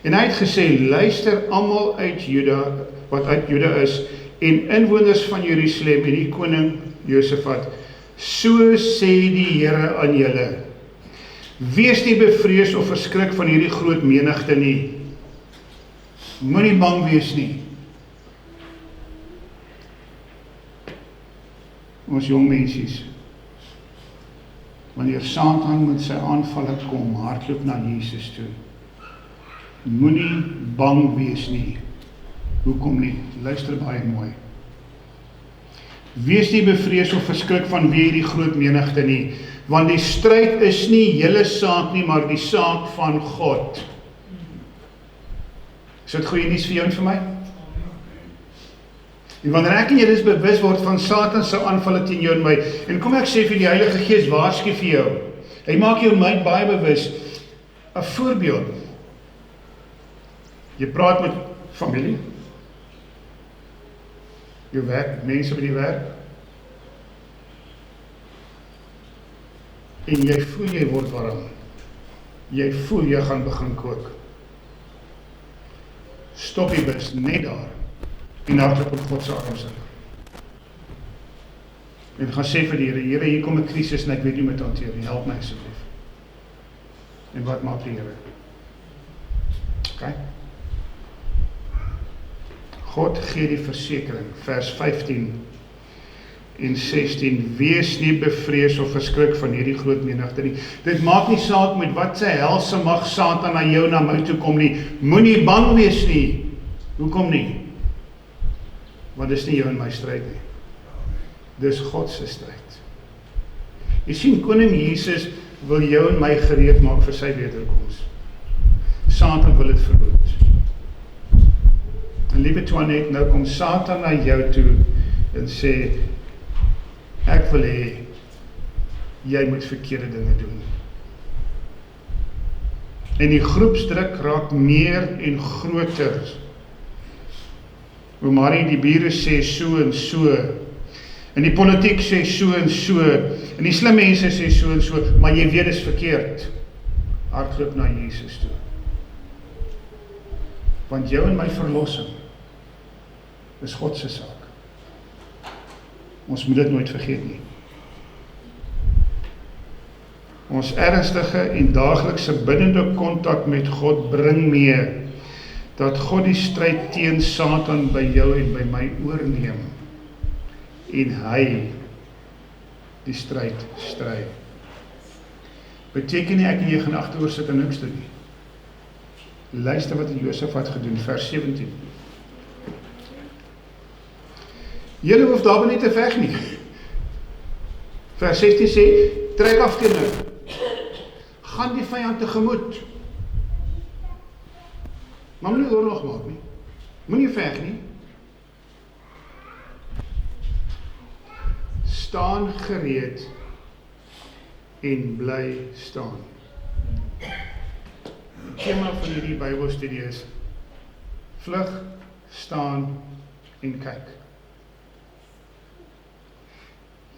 En hy het gesê, luister almal uit Juda, wat uit Juda is, en inwoners van Jerusalem en die koning Josafat, so sê die Here aan julle, wees nie bevrees of verskrik van hierdie groot menigte nie. Moenie bang wees nie. Ons jong mensies, wanneer Satan met sy aanvalle kom, hardloop na Jesus toe. Moenie bang wees nie. Hoekom nie? Luister baie mooi. Wees nie bevrees of verskrik van wie hierdie groot menigte nie, want die stryd is nie julle saak nie, maar die saak van God. Is dit goeie nuus vir jou en vir my? En wanneer ek en jy dus bewus word van Satan se aanvalle teen jou en my, en kom ek sê vir die Heilige Gees waarsku vir jou, hy maak jou en my baie bewus. 'n voorbeeld. Jy praat met familie, jou werk, mense by die werk, en jy voel jy word warm. Jy voel jy gaan begin kook. Stop die bus net daar en hardloop op God se arms in. En gaan sê vir die Here, Here, hier kom 'n krisis en ek weet nie hoe om dit hanteer nie. Help my asseblief. En wat maak die Here? Okay. God gee die versekering, vers 15 en 16, wees nie bevrees of verskrik van hierdie groot menigte nie. Dit maak nie saak met wat sy helse mag Satan na jou na my toe kom nie. Moenie bang wees nie. Hoekom nie? Want dis nie jou en my stryd nie. Dis God se stryd. Jy sien, koning Jesus wil jou en my gereed maak vir sy wederkoms. Satan wil dit verhoed. En liewe Twanet, nou kom Satan na jou toe en sê, ek wil hê, jy moet verkeerde dinge doen. En die groepsdruk raak meer en groter. Hoe Marie die bure sê so en so, en die politiek sê so en so, en die slim mense sê so en so, maar jy weet is verkeerd. Hardloop na Jesus toe. Want jou en my verlossing is God se saak. Ons moet dit nooit vergeet nie. Ons ernstige en daaglikse biddende kontak met God bring mee dat God die stryd teen Satan by jou en by my oorneem en hy die stryd stry. Beteken nie ek en jy gaan agteroor sit en niks doen nie. Luister wat Josafat gedoen, vers 17. Julle hoef daarby nie te veg nie. Vers 16 sê, trek af teen hulle. Gaan die vyand tegemoet. Maar moenie oorlog maak nie. Moenie veg nie. Staan gereed en bly staan. Die tema van hierdie Bybelstudie is vlug, staan en kyk.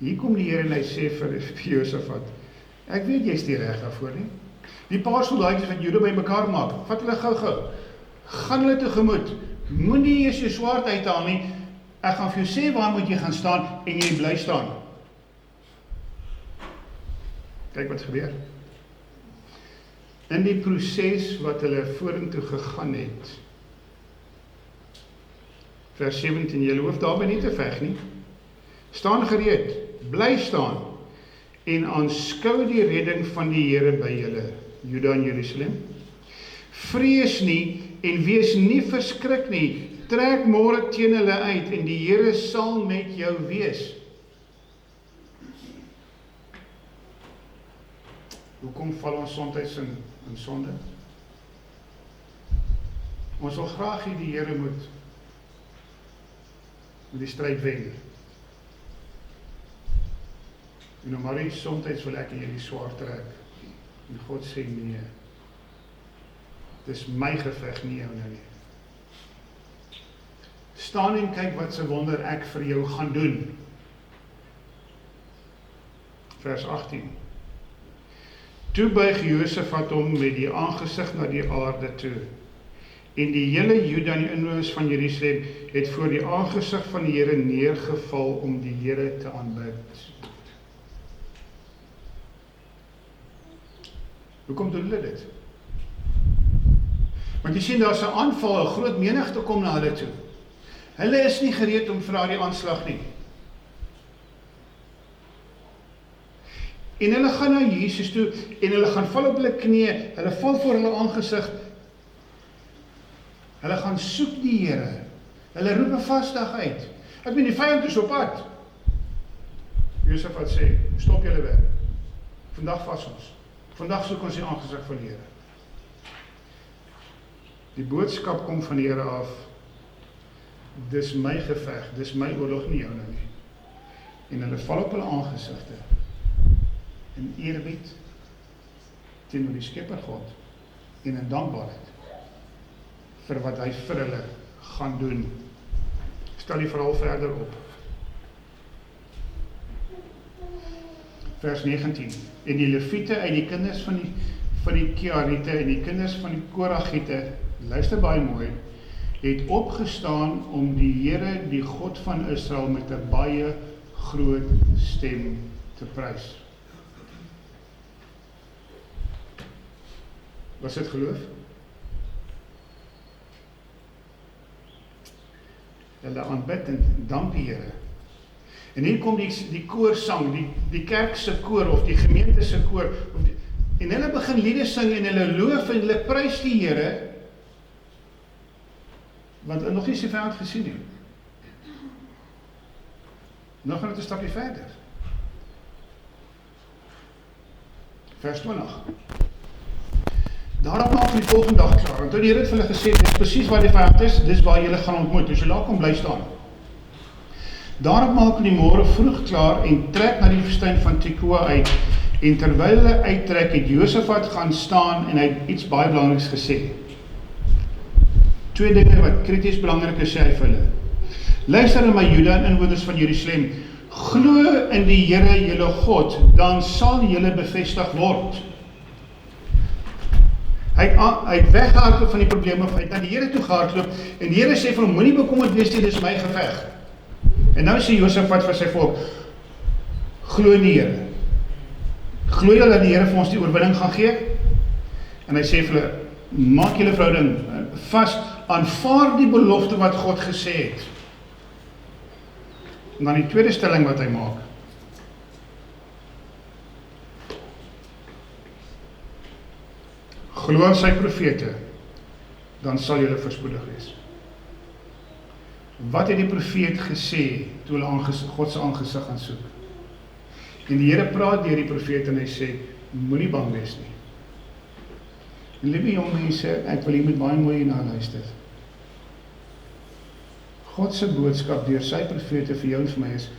Hier kom die Here en hy sê vir Josafat, ek weet jy is nie reg daarvoor nie. Die paar soldaatjies wat Juda by mekaar maak, vat hulle gou-gou. Gaan hulle tegemoet, Moenie eers jou swaard uithaal nie. Ek gaan vir jou sê waar moet jy gaan staan en jy bly staan. Kyk wat gebeur. In die proses wat hulle vorentoe gegaan het. Vers 17, julle hoef daarby nie te veg nie. Staan gereed, bly staan en aanskou die redding van die Here by julle, Juda en Jerusalem. Vrees nie en wees nie verskrik nie. Trek môre teen hulle uit en die Here sal met jou wees. Hoekom val ons soms in sonde? Ons wil graag hê die Here moet die stryd wen. En nou maar soms wil ek hierdie swaar trek. En God sê nee. Dis my geveg, nie joune nie. Staan en kyk wat se wonder ek vir jou gaan doen. Vers 18. Toe buig Josafat hom met die aangesig na die aarde toe. En die hele Juda en die inwoners van Jerusalem het voor die aangesig van die Here neergeval om die Here te aanbid. Hoekom doen hulle dit? Want jy sien, daar is 'n aanval, 'n groot menigte kom na hulle toe. Hulle is nie gereed om vir daardie aanslag nie. En hulle gaan na Jesus toe, en hulle gaan val op hulle knieë, hulle val voor hulle aangesig. Hulle gaan soek die Here. Hulle roep 'n vasdag uit. Ek meen, die vyand is op pad. Josafat sê, stop julle werk. Vandag vas ons. Vandag soek ons die aangesig van die Here. Die boodskap kom van die Here af. Dis my geveg, dis my oorlog, nie joune nie. En hulle val op hulle aangesigte in eerbied teenoor die Skepper God en in dankbaarheid vir wat hy vir hulle gaan doen. Stel die verhaal verder op. Vers 19. En die Lewiete uit die kinders van die Keariete en die kinders van die Koragiete, luister baie mooi, het opgestaan om die Here, die God van Israel, met 'n baie groot stem te prys. Was dit geloof? Hulle aanbid en dank die Here. En hier kom die koorsang, die kerk se koor of die gemeente se koor, en hulle begin liede sing en hulle loof en hulle prys die Here, want hulle nog nie sy vyand gesien nie. Nou gaan dit 'n stapie verder. Vers 20. Daarop maak die volgende dag klaar, want toe die Here het vir hulle gesê, dis presies waar die vyand is, dis waar julle gaan ontmoet, dus julle kom bly staan. Daarop maak die môre vroeg klaar en trek na die woestyn van Tekoa uit, en terwyl hulle uittrek, het Josafat gaan staan en hy het iets baie belangriks gesê. Twee dinge wat krities belangrik is, sê hy vir hulle. Luister na my Juda en inwoners van Jerusalem, glo in die Here julle God, dan sal julle bevestig word. Hy het weggehardloop van die probleme, hy het na die Here toe gehardloop, en die Here sê vir hom, moenie bekommerd wees nie, dis my geveg. En nou sê Josafat vir sy volk, glo in die Here. Glo jy dat die Here vir ons die oorwinning gaan gee? En hy sê vir hulle, maak julle verhouding vas, aanvaar die belofte wat God gesê het. En dan die tweede stelling wat hy maak. Glo aan sy profete, dan sal julle voorspoedig wees. Wat het die profeet gesê toe hulle God se aangesig gaan soek? En die Here praat deur die profeet en hy sê, moenie bang wees nie. En liewe jong mense, ek wil hier met baie mooi na luister. God se boodskap deur sy profete vir jou en vir my is,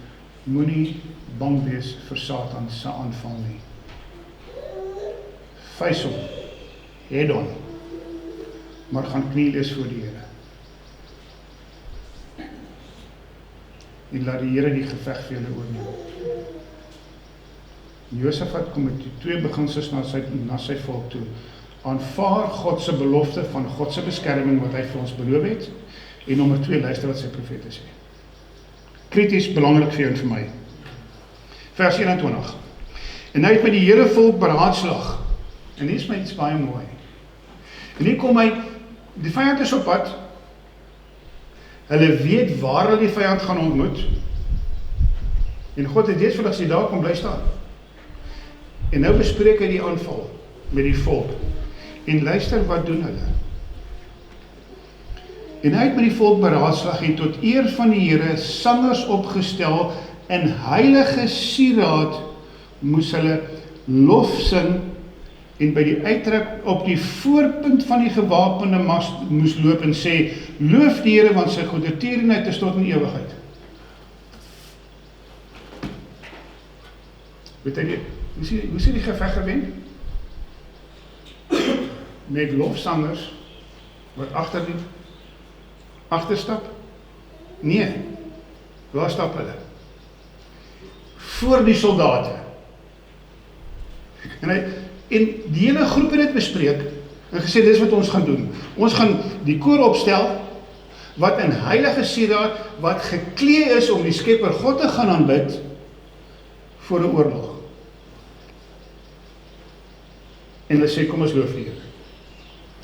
moenie bang wees vir Satan se aanval nie. Face hom, head on, maar gaan kniel is voor die Here. En laat die Here die geveg vir julle oorneem. Josafat kom met twee beginsels na sy volk toe. Aanvaar God se belofte van God se beskerming wat hy vir ons beloof het, En nommer 2, luister wat sy profete sê. Krities, belangrik vir jou en vir my. Vers 21. En hy het met die hele volk beraadslag. En hier is my iets baie mooi. En hier kom hy, die vyand is op pad. Hulle weet waar hulle die vyand gaan ontmoet. En God het eers vir daar kom bly staan. En nou bespreek hy die aanval met die volk. En luister wat doen hulle. En hy het met die volk beraadslag en tot eer van die Here sangers opgestel en heilige sieraad moes hulle lof sing en by die uittrek op die voorpunt van die gewapende mas moes loop en sê, loof die Here want sy goedertierenheid is tot in ewigheid. Weet jy, hoe sê die geveg gewen? Met lofsangers wat agterstap? Nee, waar stap hulle? Voor die soldate. En die hele groep het dit bespreek en gesê, dis wat ons gaan doen. Ons gaan die koor opstel wat in heilige sieraad, wat geklee is om die Skepper God te gaan aanbid voor 'n oorlog. En hulle sê, kom ons loof die Here.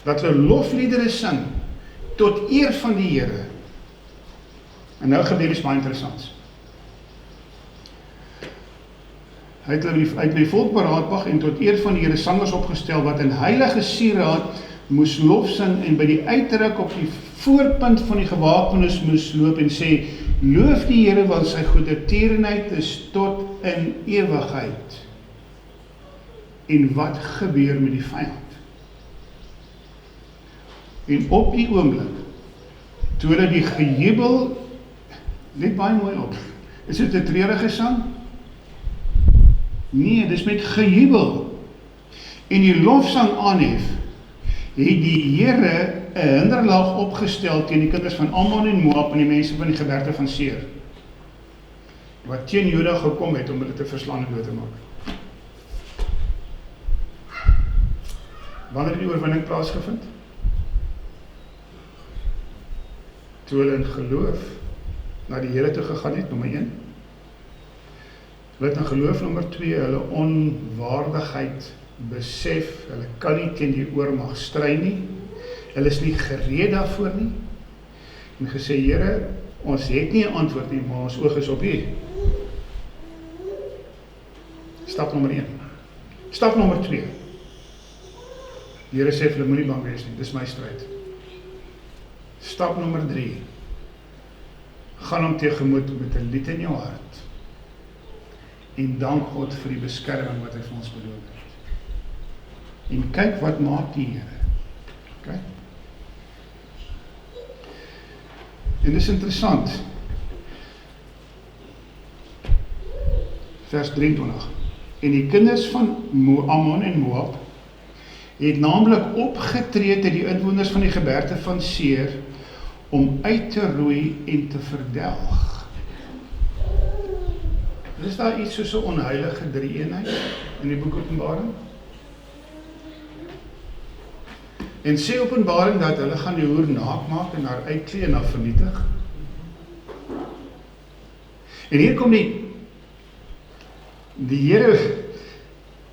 Dat hulle lofliedere sing tot eer van die Here. En nou gebeur iets baie interessants. Hy het met die volk beraadslag en tot eer van die Here sangers opgestel wat in heilige sieraad moes lof sing en by die uittrek op die voorpunt van die gewapenes moes loop en sê, loof die Here want sy goedertierenheid is tot in ewigheid. En wat gebeur met die vyand? En op die oomblik, toe hulle die gejubel, let baie mooi op, is dit 'n treurige sang? Nee, dis met gejubel. En die lofsang aanhef, het die Here 'n hinderlaag opgestel teen die kinders van Ammon en Moab en die mense van die gebergte van Seir, wat teen Juda gekom het om hulle te verslaan en dood te maak. Wanneer het die oorwinning plaasgevind? Toe hulle in geloof na die Here toe gegaan het, nommer 1. Hulle het in geloof, nommer 2, hulle onwaardigheid besef, hulle kan nie teen die oormag stry nie, hulle is nie gereed daarvoor nie, en gesê, Here, ons het nie 'n antwoord nie, maar ons oog is op U. Stap nommer 1. Stap nommer 2. Die Here sê vir hulle, moenie bang wees nie, dis my stryd. Stap nommer 3. Gaan hom tegemoet met 'n lied in jou hart. En dank God vir die beskerming wat hy vir ons beloof het. En kyk wat maak die Here. Okay? En dis interessant. Vers 23. En die kinders van Ammon en Moab het naamlik opgetree teen die inwoners van die gebergte van Seir om uit te roei en te verdelg. Is daar iets soos 'n onheilige drie-eenheid in die boek Openbaring? En sê Openbaring dat hulle gaan die hoer naak maak en haar uitklee en haar vernietig? En hier kom die Here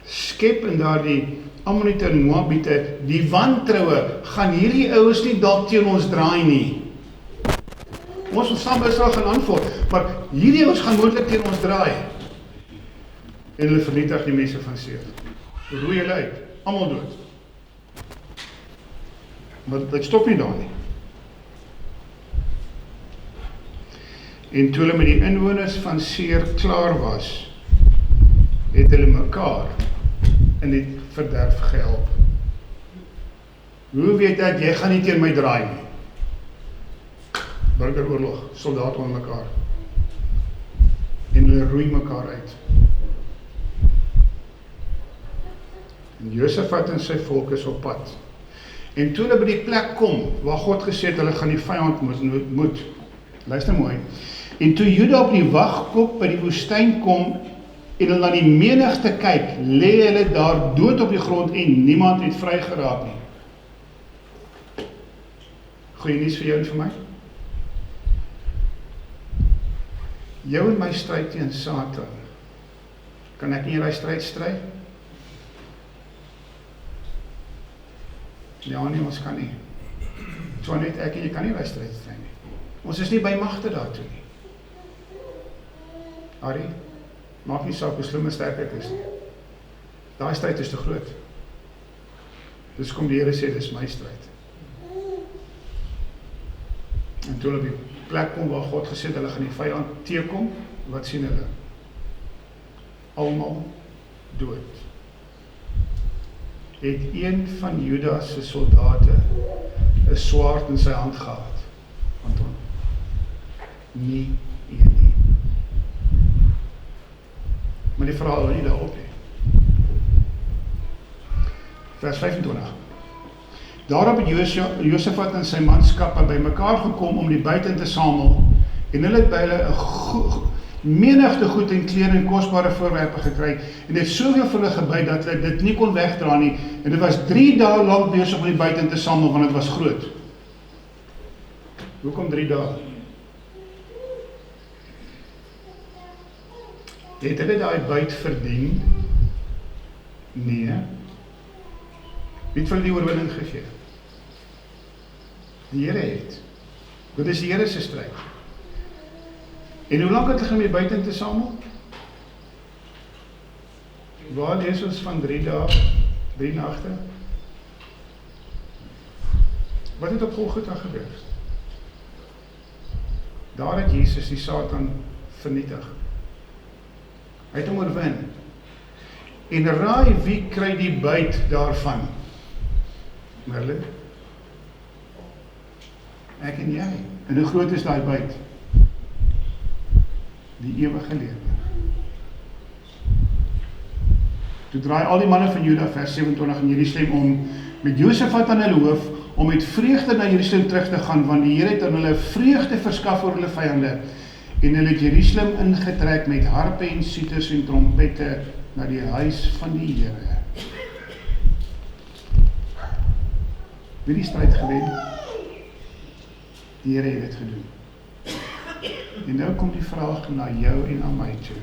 skep in daardie Ammonite en Moabite, die wantroue, gaan hierdie ouens nie dalk teen ons draai nie. Ons wil saam Israel gaan aanval, maar hierdie ouens gaan moontlik teen ons draai. En hulle vernietig die mense van Seir. Roei hulle uit, almal dood. Maar dit stop nie daar nie. En toe hulle met die inwoners van Seir klaar was, het hulle mekaar in die verderf gehelp. Hoe weet dat jy gaan nie teen my draai nie? Burgeroorlog, soldaat onder mekaar. En hulle roei mekaar uit. En Josafat en sy volk is op pad. En toe hulle by die plek kom, waar God gesê het, hulle gaan die vyand moet. Luister mooi. En toe Juda op die wagkop by die woestyn kom, en hulle na die menigte kyk, lê hulle daar dood op die grond en niemand het vry geraak nie. Goeie nuus vir jou en vir my. Jou en my stryd teen Satan. Kan ek nie daai stryd stry? Ja nie, ons kan nie. So net ek en jy kan nie daai stryd stry nie. Ons is nie by magte daartoe nie. Harry, maak nie saak hoe slim en sterk ek is nie. Daai stryd is te groot. Dus kom die Here sê, dis my stryd. En toe hulle op die plek kom waar God gesê het, hulle gaan die vyand teekom, wat sien hulle? Almal dood. Het een van Judas se soldate 'n swaard in sy hand gehad. Anton. Nie een nie. Maar die verhaal hou nie daarop nie. Vers 25. Daarop het Josafat en sy manskappe by mekaar gekom om die buit in te samel, en hulle het by hulle 'n menigte goed en klere en kosbare voorwerpe gekry, en het soveel vir hulle gebyt dat hulle dit nie kon wegdra nie, en dit was 3 dae lank besig om die buit in te samel, want dit was groot. Hoekom 3 dae? Het hulle daai buit verdien? Nee. Wie het vir die oorwinning gegee? Die Here het. Dit is die Here se stryd. En hoe lank het hulle om die buite te samel? Waar lees ons van 3 dae, 3 nagte? Wat het op Golgotha gebeur? Daar het Jesus die Satan vernietig. Hy het hom oorwin. En raai wie kry die buit daarvan? Merlin? Ek en jy. En hoe groot is daai buit? Die ewige lewe. Toe draai al die manne van Juda, vers 27 in Jerusalem om, met Josafat aan hulle hoof, om met vreugde na Jerusalem terug te gaan, want die Here het aan hulle vreugde verskaf oor hulle vyande, en hulle het Jerusalem ingetrek met harpe en sieters en trompette na die huis van die Here. Wie die stryd gewen? Die Here het dit gedoen. En nou kom die vraag na jou en aan my toe.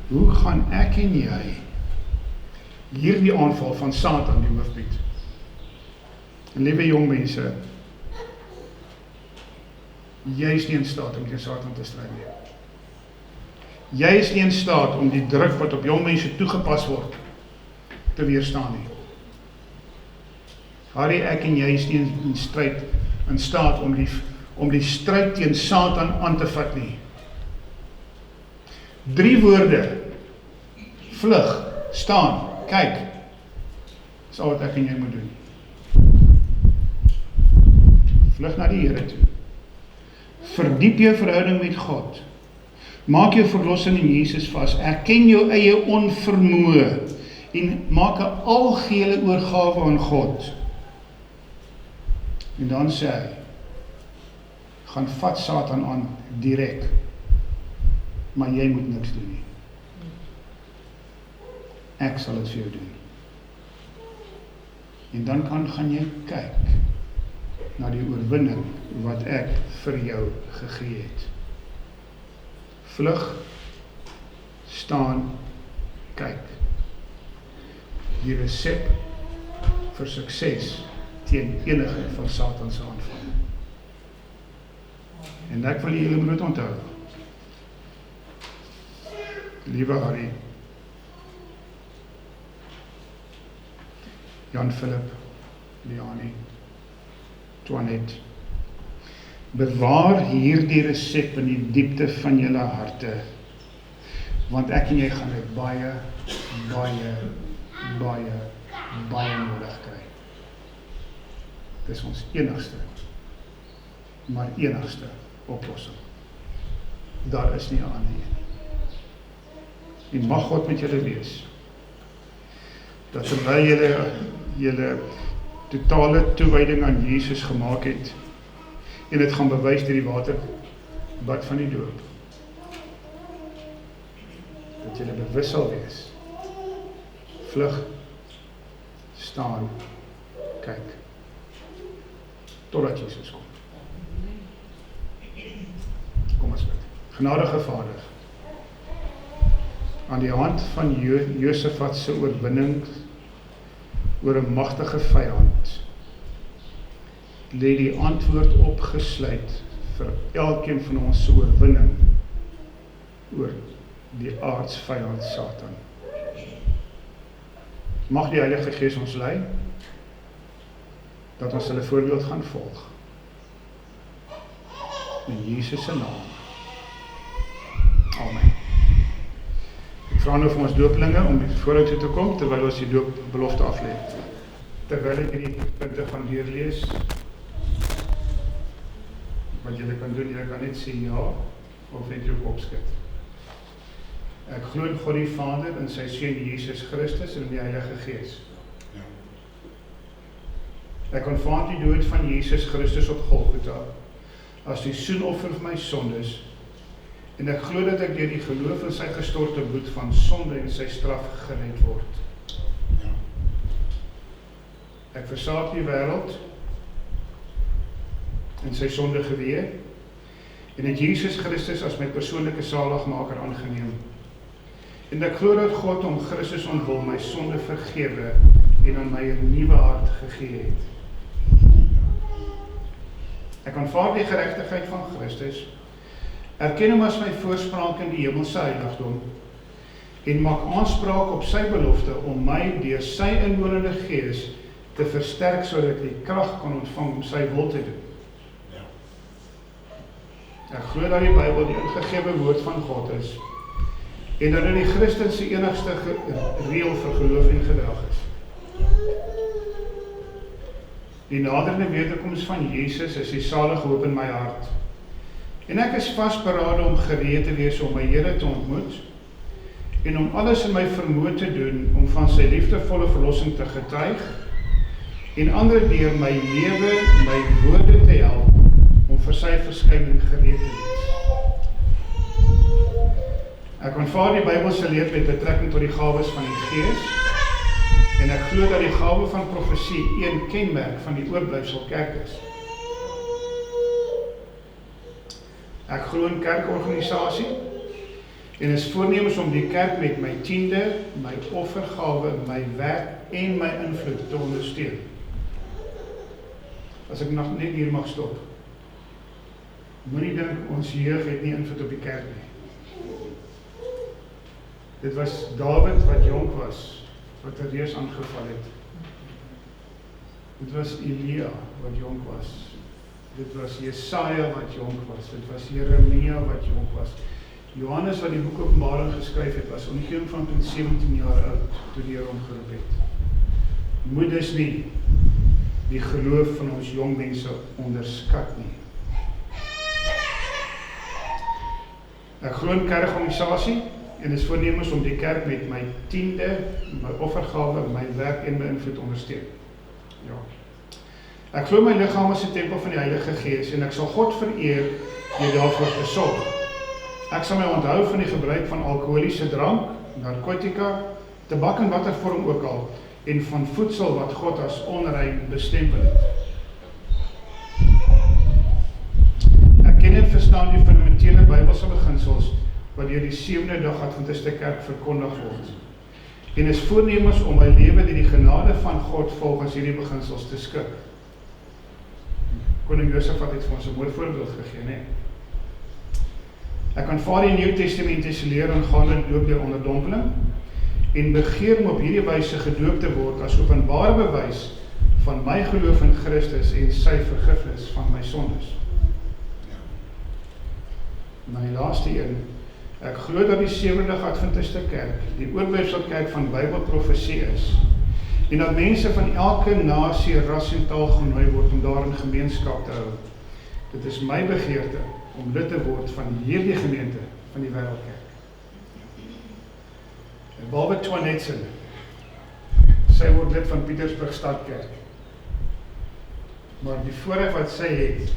Hoe gaan ek en jy hierdie aanval van Satan die hoof bied? En liewe jong mense, jy is nie in staat om teen Satan te stry nie. Jy is nie in staat om die druk wat op jong mense toegepas word te weerstaan nie. Harry, ek en jy is nie in staat om die stryd teen Satan aan te vat nie. 3 woorde: vlug, staan, kyk. Dis al wat ek en jy moet doen. Vlug na die Here toe. Verdiep jou verhouding met God. Maak jou verlossing in Jesus vas. Erken jou eie onvermoë en maak 'n algehele oorgawe aan God. En dan sê hy, gaan vat Satan aan direk, maar jy moet niks doen nie. Ek sal dit vir jou doen. En dan gaan jy kyk na die oorwinning wat ek vir jou gegee het. Vlug, staan, kyk. Die resep vir sukses teen enige van Satan se aanval. En ek wil julle moet onthou. Liewe Harry, Jan Philip, Leonie, Toinette, bewaar hierdie resep in die diepte van julle harte, want ek en jy gaan dit baie nodig kry. Dit is ons enigste, maar enigste oplossing. Daar is nie 'n ander een nie. En mag God met julle wees, dat terwyl julle totale toewyding aan Jesus gemaak het, en dit gaan bewys deur die waterbad van die doop, dat julle bewus sal wees, vlug, staan, kyk, totdat Jesus kom. Kom ons bid. Genadige Vader, aan die hand van Josafat se oorwinning oor 'n magtige vyand, lê die antwoord opgesluit vir elkeen van ons se oorwinning oor die aardsvyand Satan. Mag die Heilige Gees ons lei, dat ons hulle voorbeeld gaan volg. In Jesus se naam. Amen. Ek vra nou vir ons dooplinge om vooruit toe te kom, terwyl ons die doopbelofte aflê. Terwyl ek hierdie punte gaan deurlees, wat julle kan doen, julle kan net sê ja, of net jou kop skud. Ek glo in God die Vader, in sy Seun Jesus Christus en in die Heilige Gees. Ek aanvaar die dood van Jesus Christus op Golgotha as die soenoffer vir my sondes, en ek glo dat ek deur die geloof in sy gestorte bloed van sonde en sy straf gered word. Ek versaak die wêreld en sy sonde geweer, en het Jesus Christus as my persoonlike saligmaker aangeneem. En ek glo dat God om Christus ontwil my sonde vergewe en aan my 'n nuwe hart gegee het. Ek aanvaar die geregtigheid van Christus, erken hom as my voorspraak in die hemelse heiligdom, en maak aanspraak op sy belofte om my deur sy inwonende Gees te versterk, sodat ek die krag kan ontvang om sy wil te doen. Ek glo dat die Bybel die ingegewe woord van God is, en dat dit die Christen se enigste reël vir geloof en gedrag is. Die naderende wederkoms van Jesus is die salige hoop in my hart, en ek is vasberade om gereed te wees om my Here te ontmoet, en om alles in my vermoë te doen om van sy liefdevolle verlossing te getuig, en ander deur my lewe, my woorde te help, om vir sy verskyning gereed te wees. Ek aanvaar die Bybelse leer met betrekking tot die gawes van die Gees, en ek glo dat die gawe van profesie een kenmerk van die oorblyfsel kerk is. Ek glo in kerkorganisasie, en is voornemens om die kerk met my tiende, my offergawe, my werk en my invloed te ondersteun. As ek nog net hier mag stop. Moenie dink ons jeug het nie invloed op die kerk nie. Dit was Dawid wat jonk was, wat 'n reus aangeval het. Dit was Elia wat jonk was. Dit was Jesaja wat jonk was. Dit was Jeremia wat jonk was. Johannes wat die boek Openbaring geskryf het, was omgewing van 17 jaar oud, toe die Here hom geroep het. Moet dus nie die geloof van ons jong mense onderskat nie. Ek glo in kerkorganisasie, en is voornemens om die kerk met my tiende, my offergawe, my werk en my invloed ondersteun. Ja. Ek glo my liggaam is 'n tempel van die Heilige Gees, en ek sal God vereer deur daarvoor te sorg. Ek sal my onthou van die gebruik van alkoholiese drank, narkotika, tabak in watter vorm ook al, en van voedsel wat God as onrein bestempel het. Ek ken en verstaan die fundamentele Bybelse beginsels wat deur die 7de dag Adventiste Kerk verkondig word, en is voornemens om my lewe deur die genade van God volgens hierdie beginsels te skik. Koning Josafat het vir ons 'n mooi voorbeeld gegee, né? Ek aanvaar die Nuwe Testamentiese leer aangaande doop deur onderdompeling, en begeer om op hierdie wyse gedoop te word as openbare bewys van my geloof in Christus en sy vergifnis van my sondes. My laaste een, ek glo dat die 7de Adventiste Kerk die oorblyfselkerk van Bybelprofesie is, en dat mense van elke nasie, ras en taal genooi word om daarin gemeenskap te hou. Dit is my begeerte om lid te word van hierdie gemeente van die Wêreldkerk. Behalwe Twanetsen, sy word lid van Pietersburg Stadkerk. Maar die voorreg wat sy het,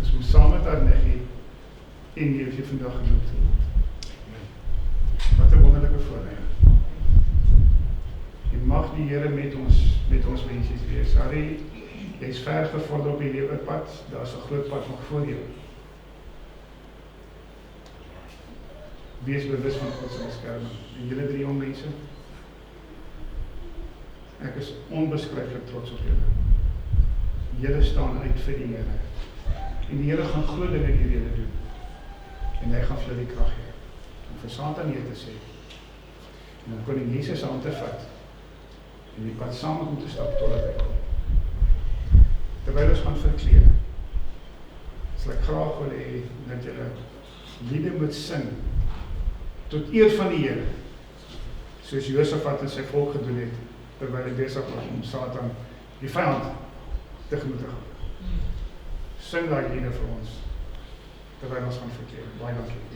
is om saam met haar neggie en neefie vandag genoeg te word. Wat 'n wonderlike voorreg. En mag die Here met ons mensies wees. Harry, jy is ver gevorder op die lewepad, daar is 'n groot pad nog voor jou. wees bewus van God se beskerming. En julle 3 jong mense, ek is onbeskryflik trots op julle. Julle staan uit vir die Here. En die Here gaan groot dinge deur julle doen. En hy gaan vir julle die krag gee om vir Satan nee te sê. En dan koning Jesus aan te vat. En die pad saam met hom te stap totdat hy kom. Terwyl ons gaan verkleed, sal ek graag wil hê dat julle liede moet sing tot eer van die Here, soos Josafat en sy volk gedoen het, terwyl hy besig was om Satan, die vyand, tegemoet te gaan. Sing daai liede vir ons, terwyl ons gaan verkleed. Baie dankie.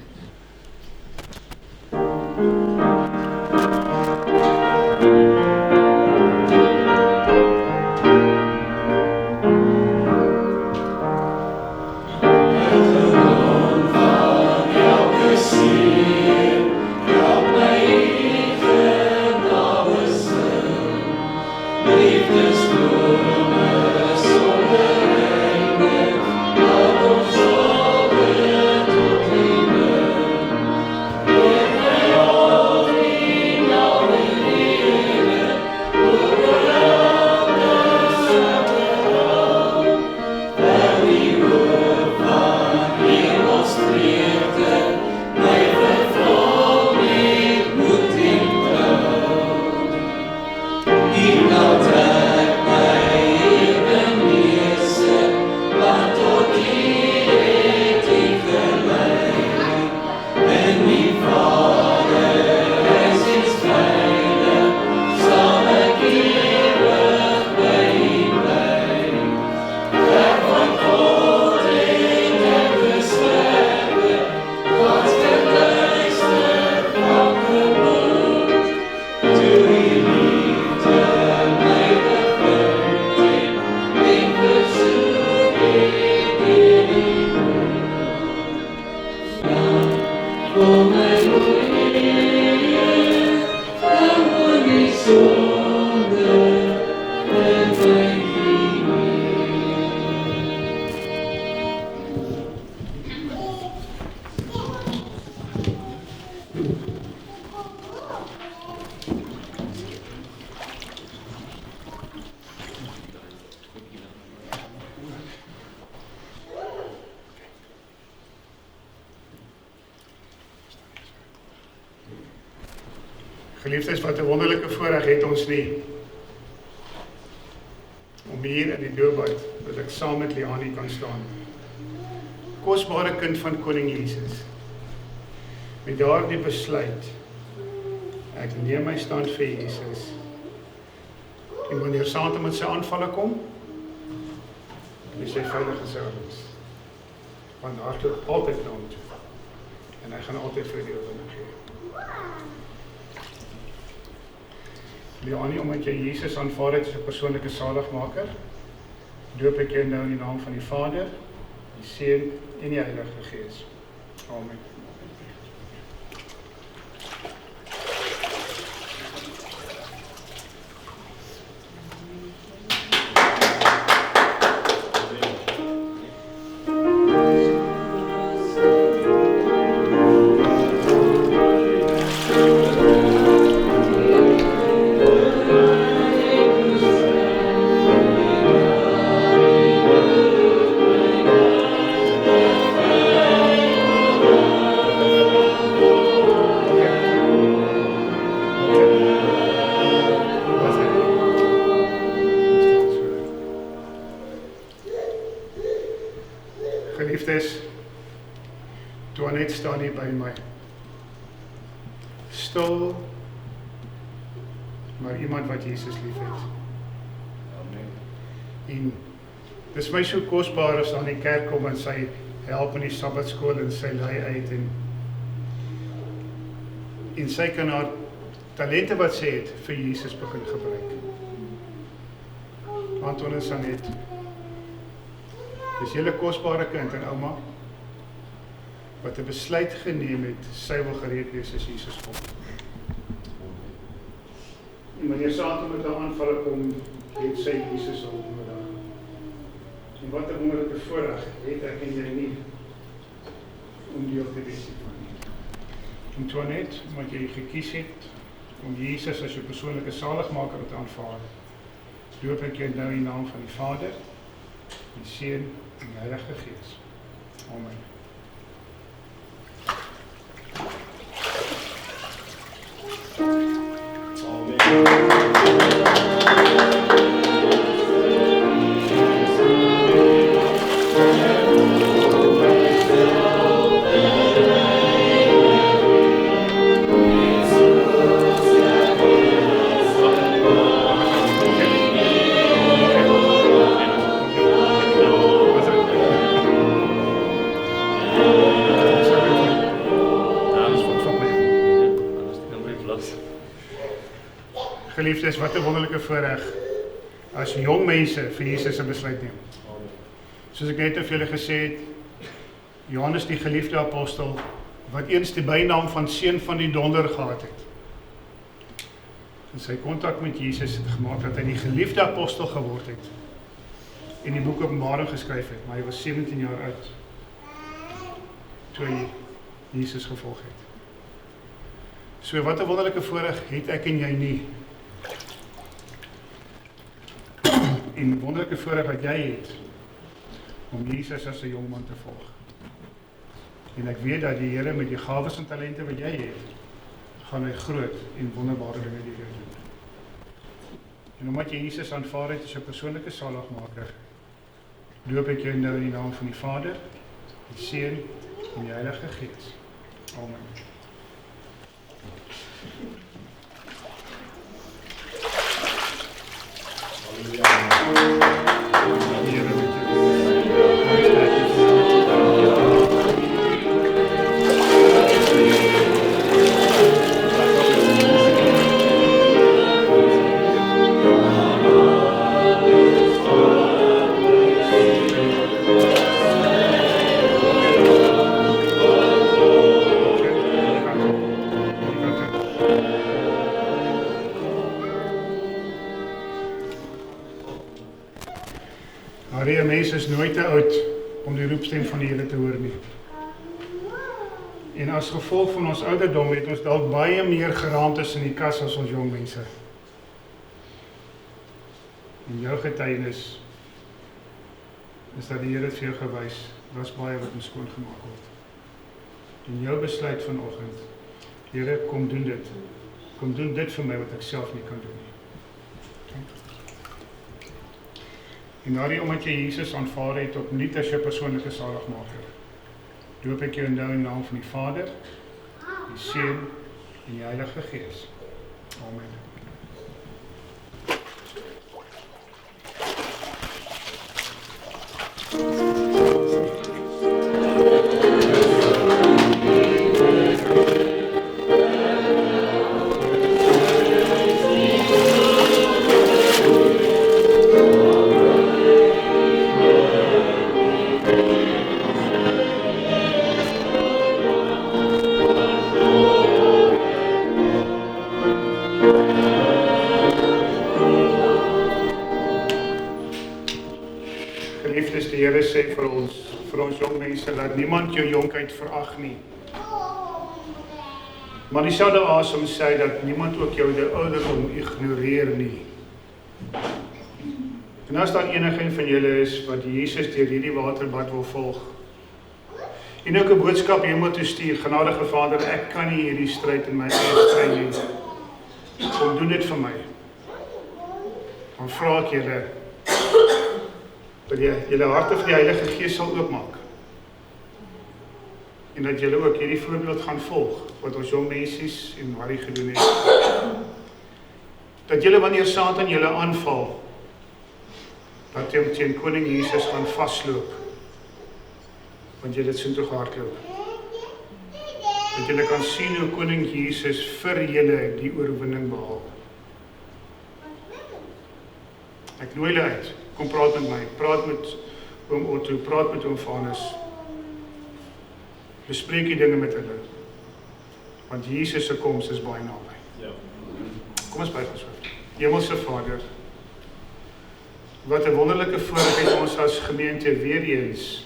Geliefdes, wat 'n wonderlike voorreg het ons nie om hier in die doopbad dat ek saam met Leani kan staan. Kosbare kind van koning Jesus. Met daardie besluit, ek neem my stand vir Jesus. En wanneer Satan met sy aanvalle kom, is hy veilig geselfs. Want daar toe altyd na hom toe. En hy gaan altyd vir die oorwinning gee. Leani, omdat jy Jesus aanvaar het as 'n persoonlike saligmaker, doop ek jou nou in die naam van die Vader, die Seun en die Heilige Gees. Amen. Geliefdes, Toinette staan hier by my. Stil, maar iemand wat Jesus lief het. Amen. En dis my so kosbaar as aan die kerk kom en sy help in die Sabbatskool en sy lei uit en sy kan haar talente wat sy het vir Jesus begin gebruik. Anton en Sanet, dis julle kosbare kind en ouma wat 'n besluit geneem het, sy wil gereed wees as Jesus kom. En wanneer Satan met haar aanvalle kom, het sy Jesus al nodig. En wat 'n wonderlike voorreg het ek en jy nie om deel te wees hiervan. Antoinette, omdat jy gekies het om Jesus as jou persoonlike saligmaker te aanvaar, doop ek jou nou in die naam van die Vader, die Seun en die Heilige Gees. Amen. Geliefdes, wat 'n wonderlike voorreg as jong mense vir Jesus 'n besluit neem. Soos ek net vir julle gesê het, Johannes die geliefde apostel, wat eens die bynaam van seun van die donder gehad het. En sy kontak met Jesus het gemaak dat hy die geliefde apostel geword het en die boek Openbaring geskryf het, maar hy was 17 jaar oud toe hy Jesus gevolg het. So wat 'n wonderlike voorreg het ek en jy nie. En wonderlike voorreg wat jy het om Jesus as 'n jong man te volg. En ek weet dat die Here met die gawes en talente wat jy het, gaan hy groot en wonderbare dinge deur jou doen. En omdat jy Jesus aanvaar het as jou persoonlike saligmaker, doop ek jou nou in die naam van die Vader, die Seun en die Heilige Gees. Amen. Maria, mens is nooit te oud om die roepstem van die Here te hoor nie. En as gevolg van ons ouderdom het ons dalk baie meer geraamtes in die kas as ons jong mense. En jou getuienis is dat die Here het vir jou gewys, daar's baie wat moet skoongemaak word. En jou besluit vanoggend, Here, kom doen dit. Kom doen dit vir my wat ek self nie kan doen nie. En daarom omdat jy Jesus aanvaar het opnuut as jou persoonlike saligmaker, doop ek jou nou in die naam van die Vader, die Seun en die Heilige Gees. Amen. Geliefdes, die Here sê vir ons jong mense, laat niemand jou jonkheid verag nie. Maar dieselfde asem sê dat niemand ook jou ouderdom ignoreer nie. En as daar enige van julle is wat Jesus deur hierdie waterbad wil volg, en ook 'n boodskap hemel toe stuur, genadige Vader, ek kan nie hierdie stryd in my eie stry nie. Kom doen dit vir my. Dan vra ek julle, dat julle harte vir die Heilige Gees sal oopmaak. En dat julle ook hierdie voorbeeld gaan volg, wat ons jong mensies en Marie gedoen het. Dat julle wanneer Satan julle aanval, dat jy teen koning Jesus gaan vasloop, want julle het soontoe gehardloop. Dat julle kan sien hoe koning Jesus vir julle die oorwinning behaal. Ek nooi julle uit. Kom praat met my, praat met oom Otto, praat met oom Vanus. Bespreek die dinge met hulle. Want Jesus se koms is baie naby. Ja. Kom ons buig ons hoof. Hemelse Vader, wat 'n wonderlike voorreg het ons as gemeente weer eens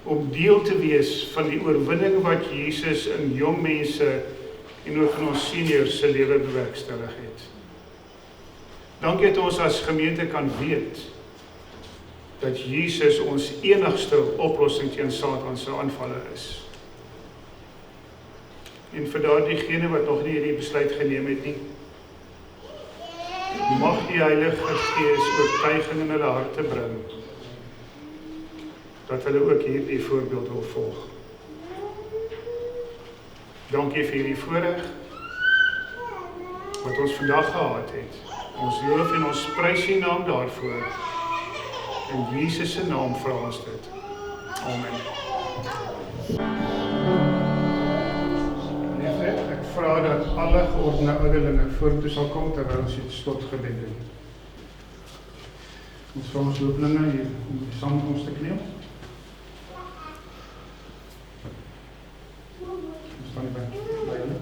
om deel te wees van die oorwinning wat Jesus in jong mense en ook in ons seniors se lewe bewerkstellig het. Dankie dat ons as gemeente kan weet dat Jesus ons enigste oplossing teen Satan se aanvalle is. En vir daardie wat nog nie hierdie besluit geneem het nie, mag die Heilige Gees oortuiging in hulle harte bring, dat hulle ook hierdie voorbeeld wil volg. Dankie vir hierdie voorreg wat ons vandag gehad het. Ons loof en ons prys U naam daarvoor. In Jesus se naam vra ons dit. Amen. Ek vra dat alle geordende ouderlinge vorentoe sal kom terwyl ons dit slotgebed doen. Ons vra ons hopelinge hier om saam met ons te kniel. Ons staan by hulle.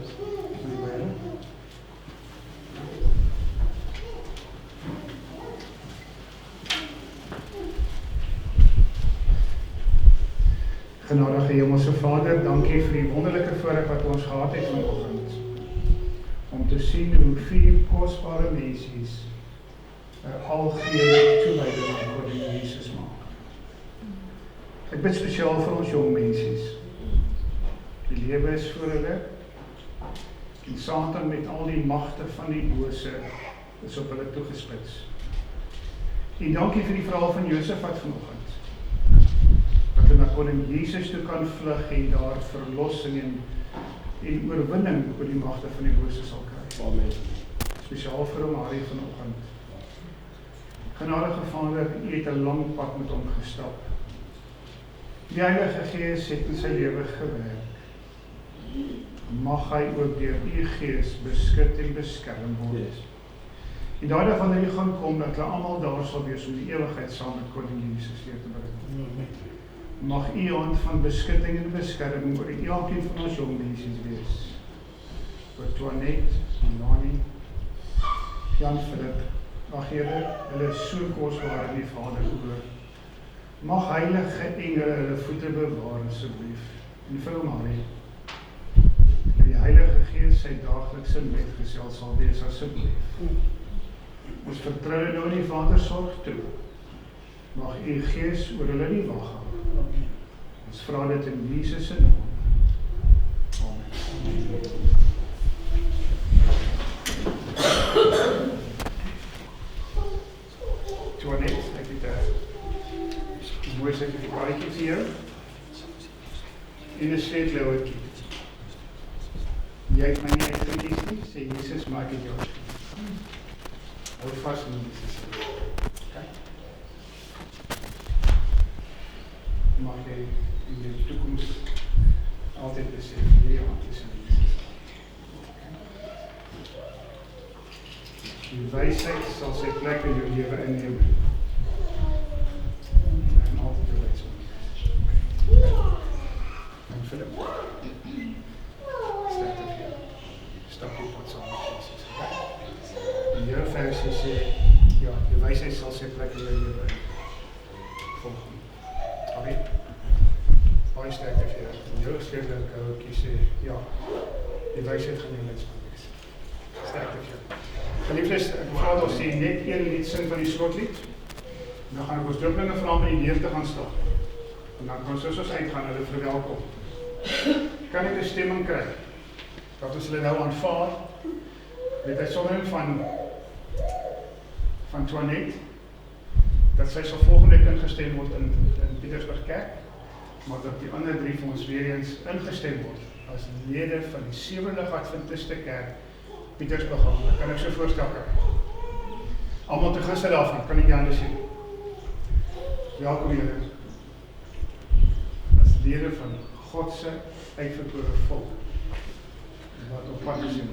Genadige Hemelse Vader, dankie vir die wonderlike voorreg wat ons gehad het vanoggend. Om te sien hoe 4 kosbare mensies algehele toewyding aan God en Jesus maak. Ek bid spesiaal vir ons jong mensies. Die lewe is voor hulle. En Satan met al die magte van die bose is op hulle toegespits. En dankie vir die verhaal van Josef wat vanoggend dat hulle na koning Jesus toe kan vlug en daar verlossing en oorwinning oor die magte van die bose sal kry. Amen. Spesiaal vir hom Harry vanoggend. Genadige Vader, U het 'n lang pad met hom gestap. Die Heilige Gees het in sy lewe gewerk. Mag hy ook deur U Gees beskud en beskerm word. En daarna wanneer U gaan kom, dat hulle almal daar sal wees om die ewigheid saam met koning Jesus deur te bring. Mag U hand van beskutting en beskerming oor elkeen van ons jong mensies wees. Oor Toinette, Lani, Jan Philip, ag Here, hulle is so kosbaar in die Vader oor. Mag heilige engele hulle voete bewaar asseblief. En vir hom Harry, dat die Heilige Gees sy daaglikse metgesel sal wees asseblief. Ons vertrou nou in die Vader sorg toe. Mag U Gees oor hulle nie wag hou. Ons vra dit in Jesus se naam. Amen. Toinette, ek het 'n mooi sertifikaatjie vir jou. En 'n sleutlouertjie. Jy het my nie uitgekies nie, sê Jesus, maak dit jou. Hou vas in Jesus. Okay. Mag jy in die toekoms altyd besef, jy hand is in Jesus. Die wysheid sal sy plek in jou lewe inneem. En altyd die wysheid. En Philip, sterkte vir jou. Stap die pad saam met Jesus. Die Here versie sê, ja, die wysheid sal sy plek in jou lewe volg. Amen. Baie sterkte vir jou. In jou skriftelike ouetjie sê, ja, die wysheid gaan jou leidsman wees. Sterkte vir jou. Geliefdes, ek vra dat ons net een lied sing van die slotlied. En dan gaan ek ons dooplinge vra om by die deur te gaan staan. En dan kan soos ons uitgaan, hulle verwelkom. Kan ek 'n stemming kry? Dat ons hulle nou aanvaar met uitsondering van Toinette, dat sy sal volgende week ingestem word in Pietersburg Kerk, maar dat die ander 3 van ons weer eens ingestem word as lede van die Sewende Adventiste Kerk Pietersburg. Dat kan ek so voorstel kry. Almal te gunste daarvan, kan ek die hande sien. Welkom julle as lede van God se uitverkore volk wat op pad is in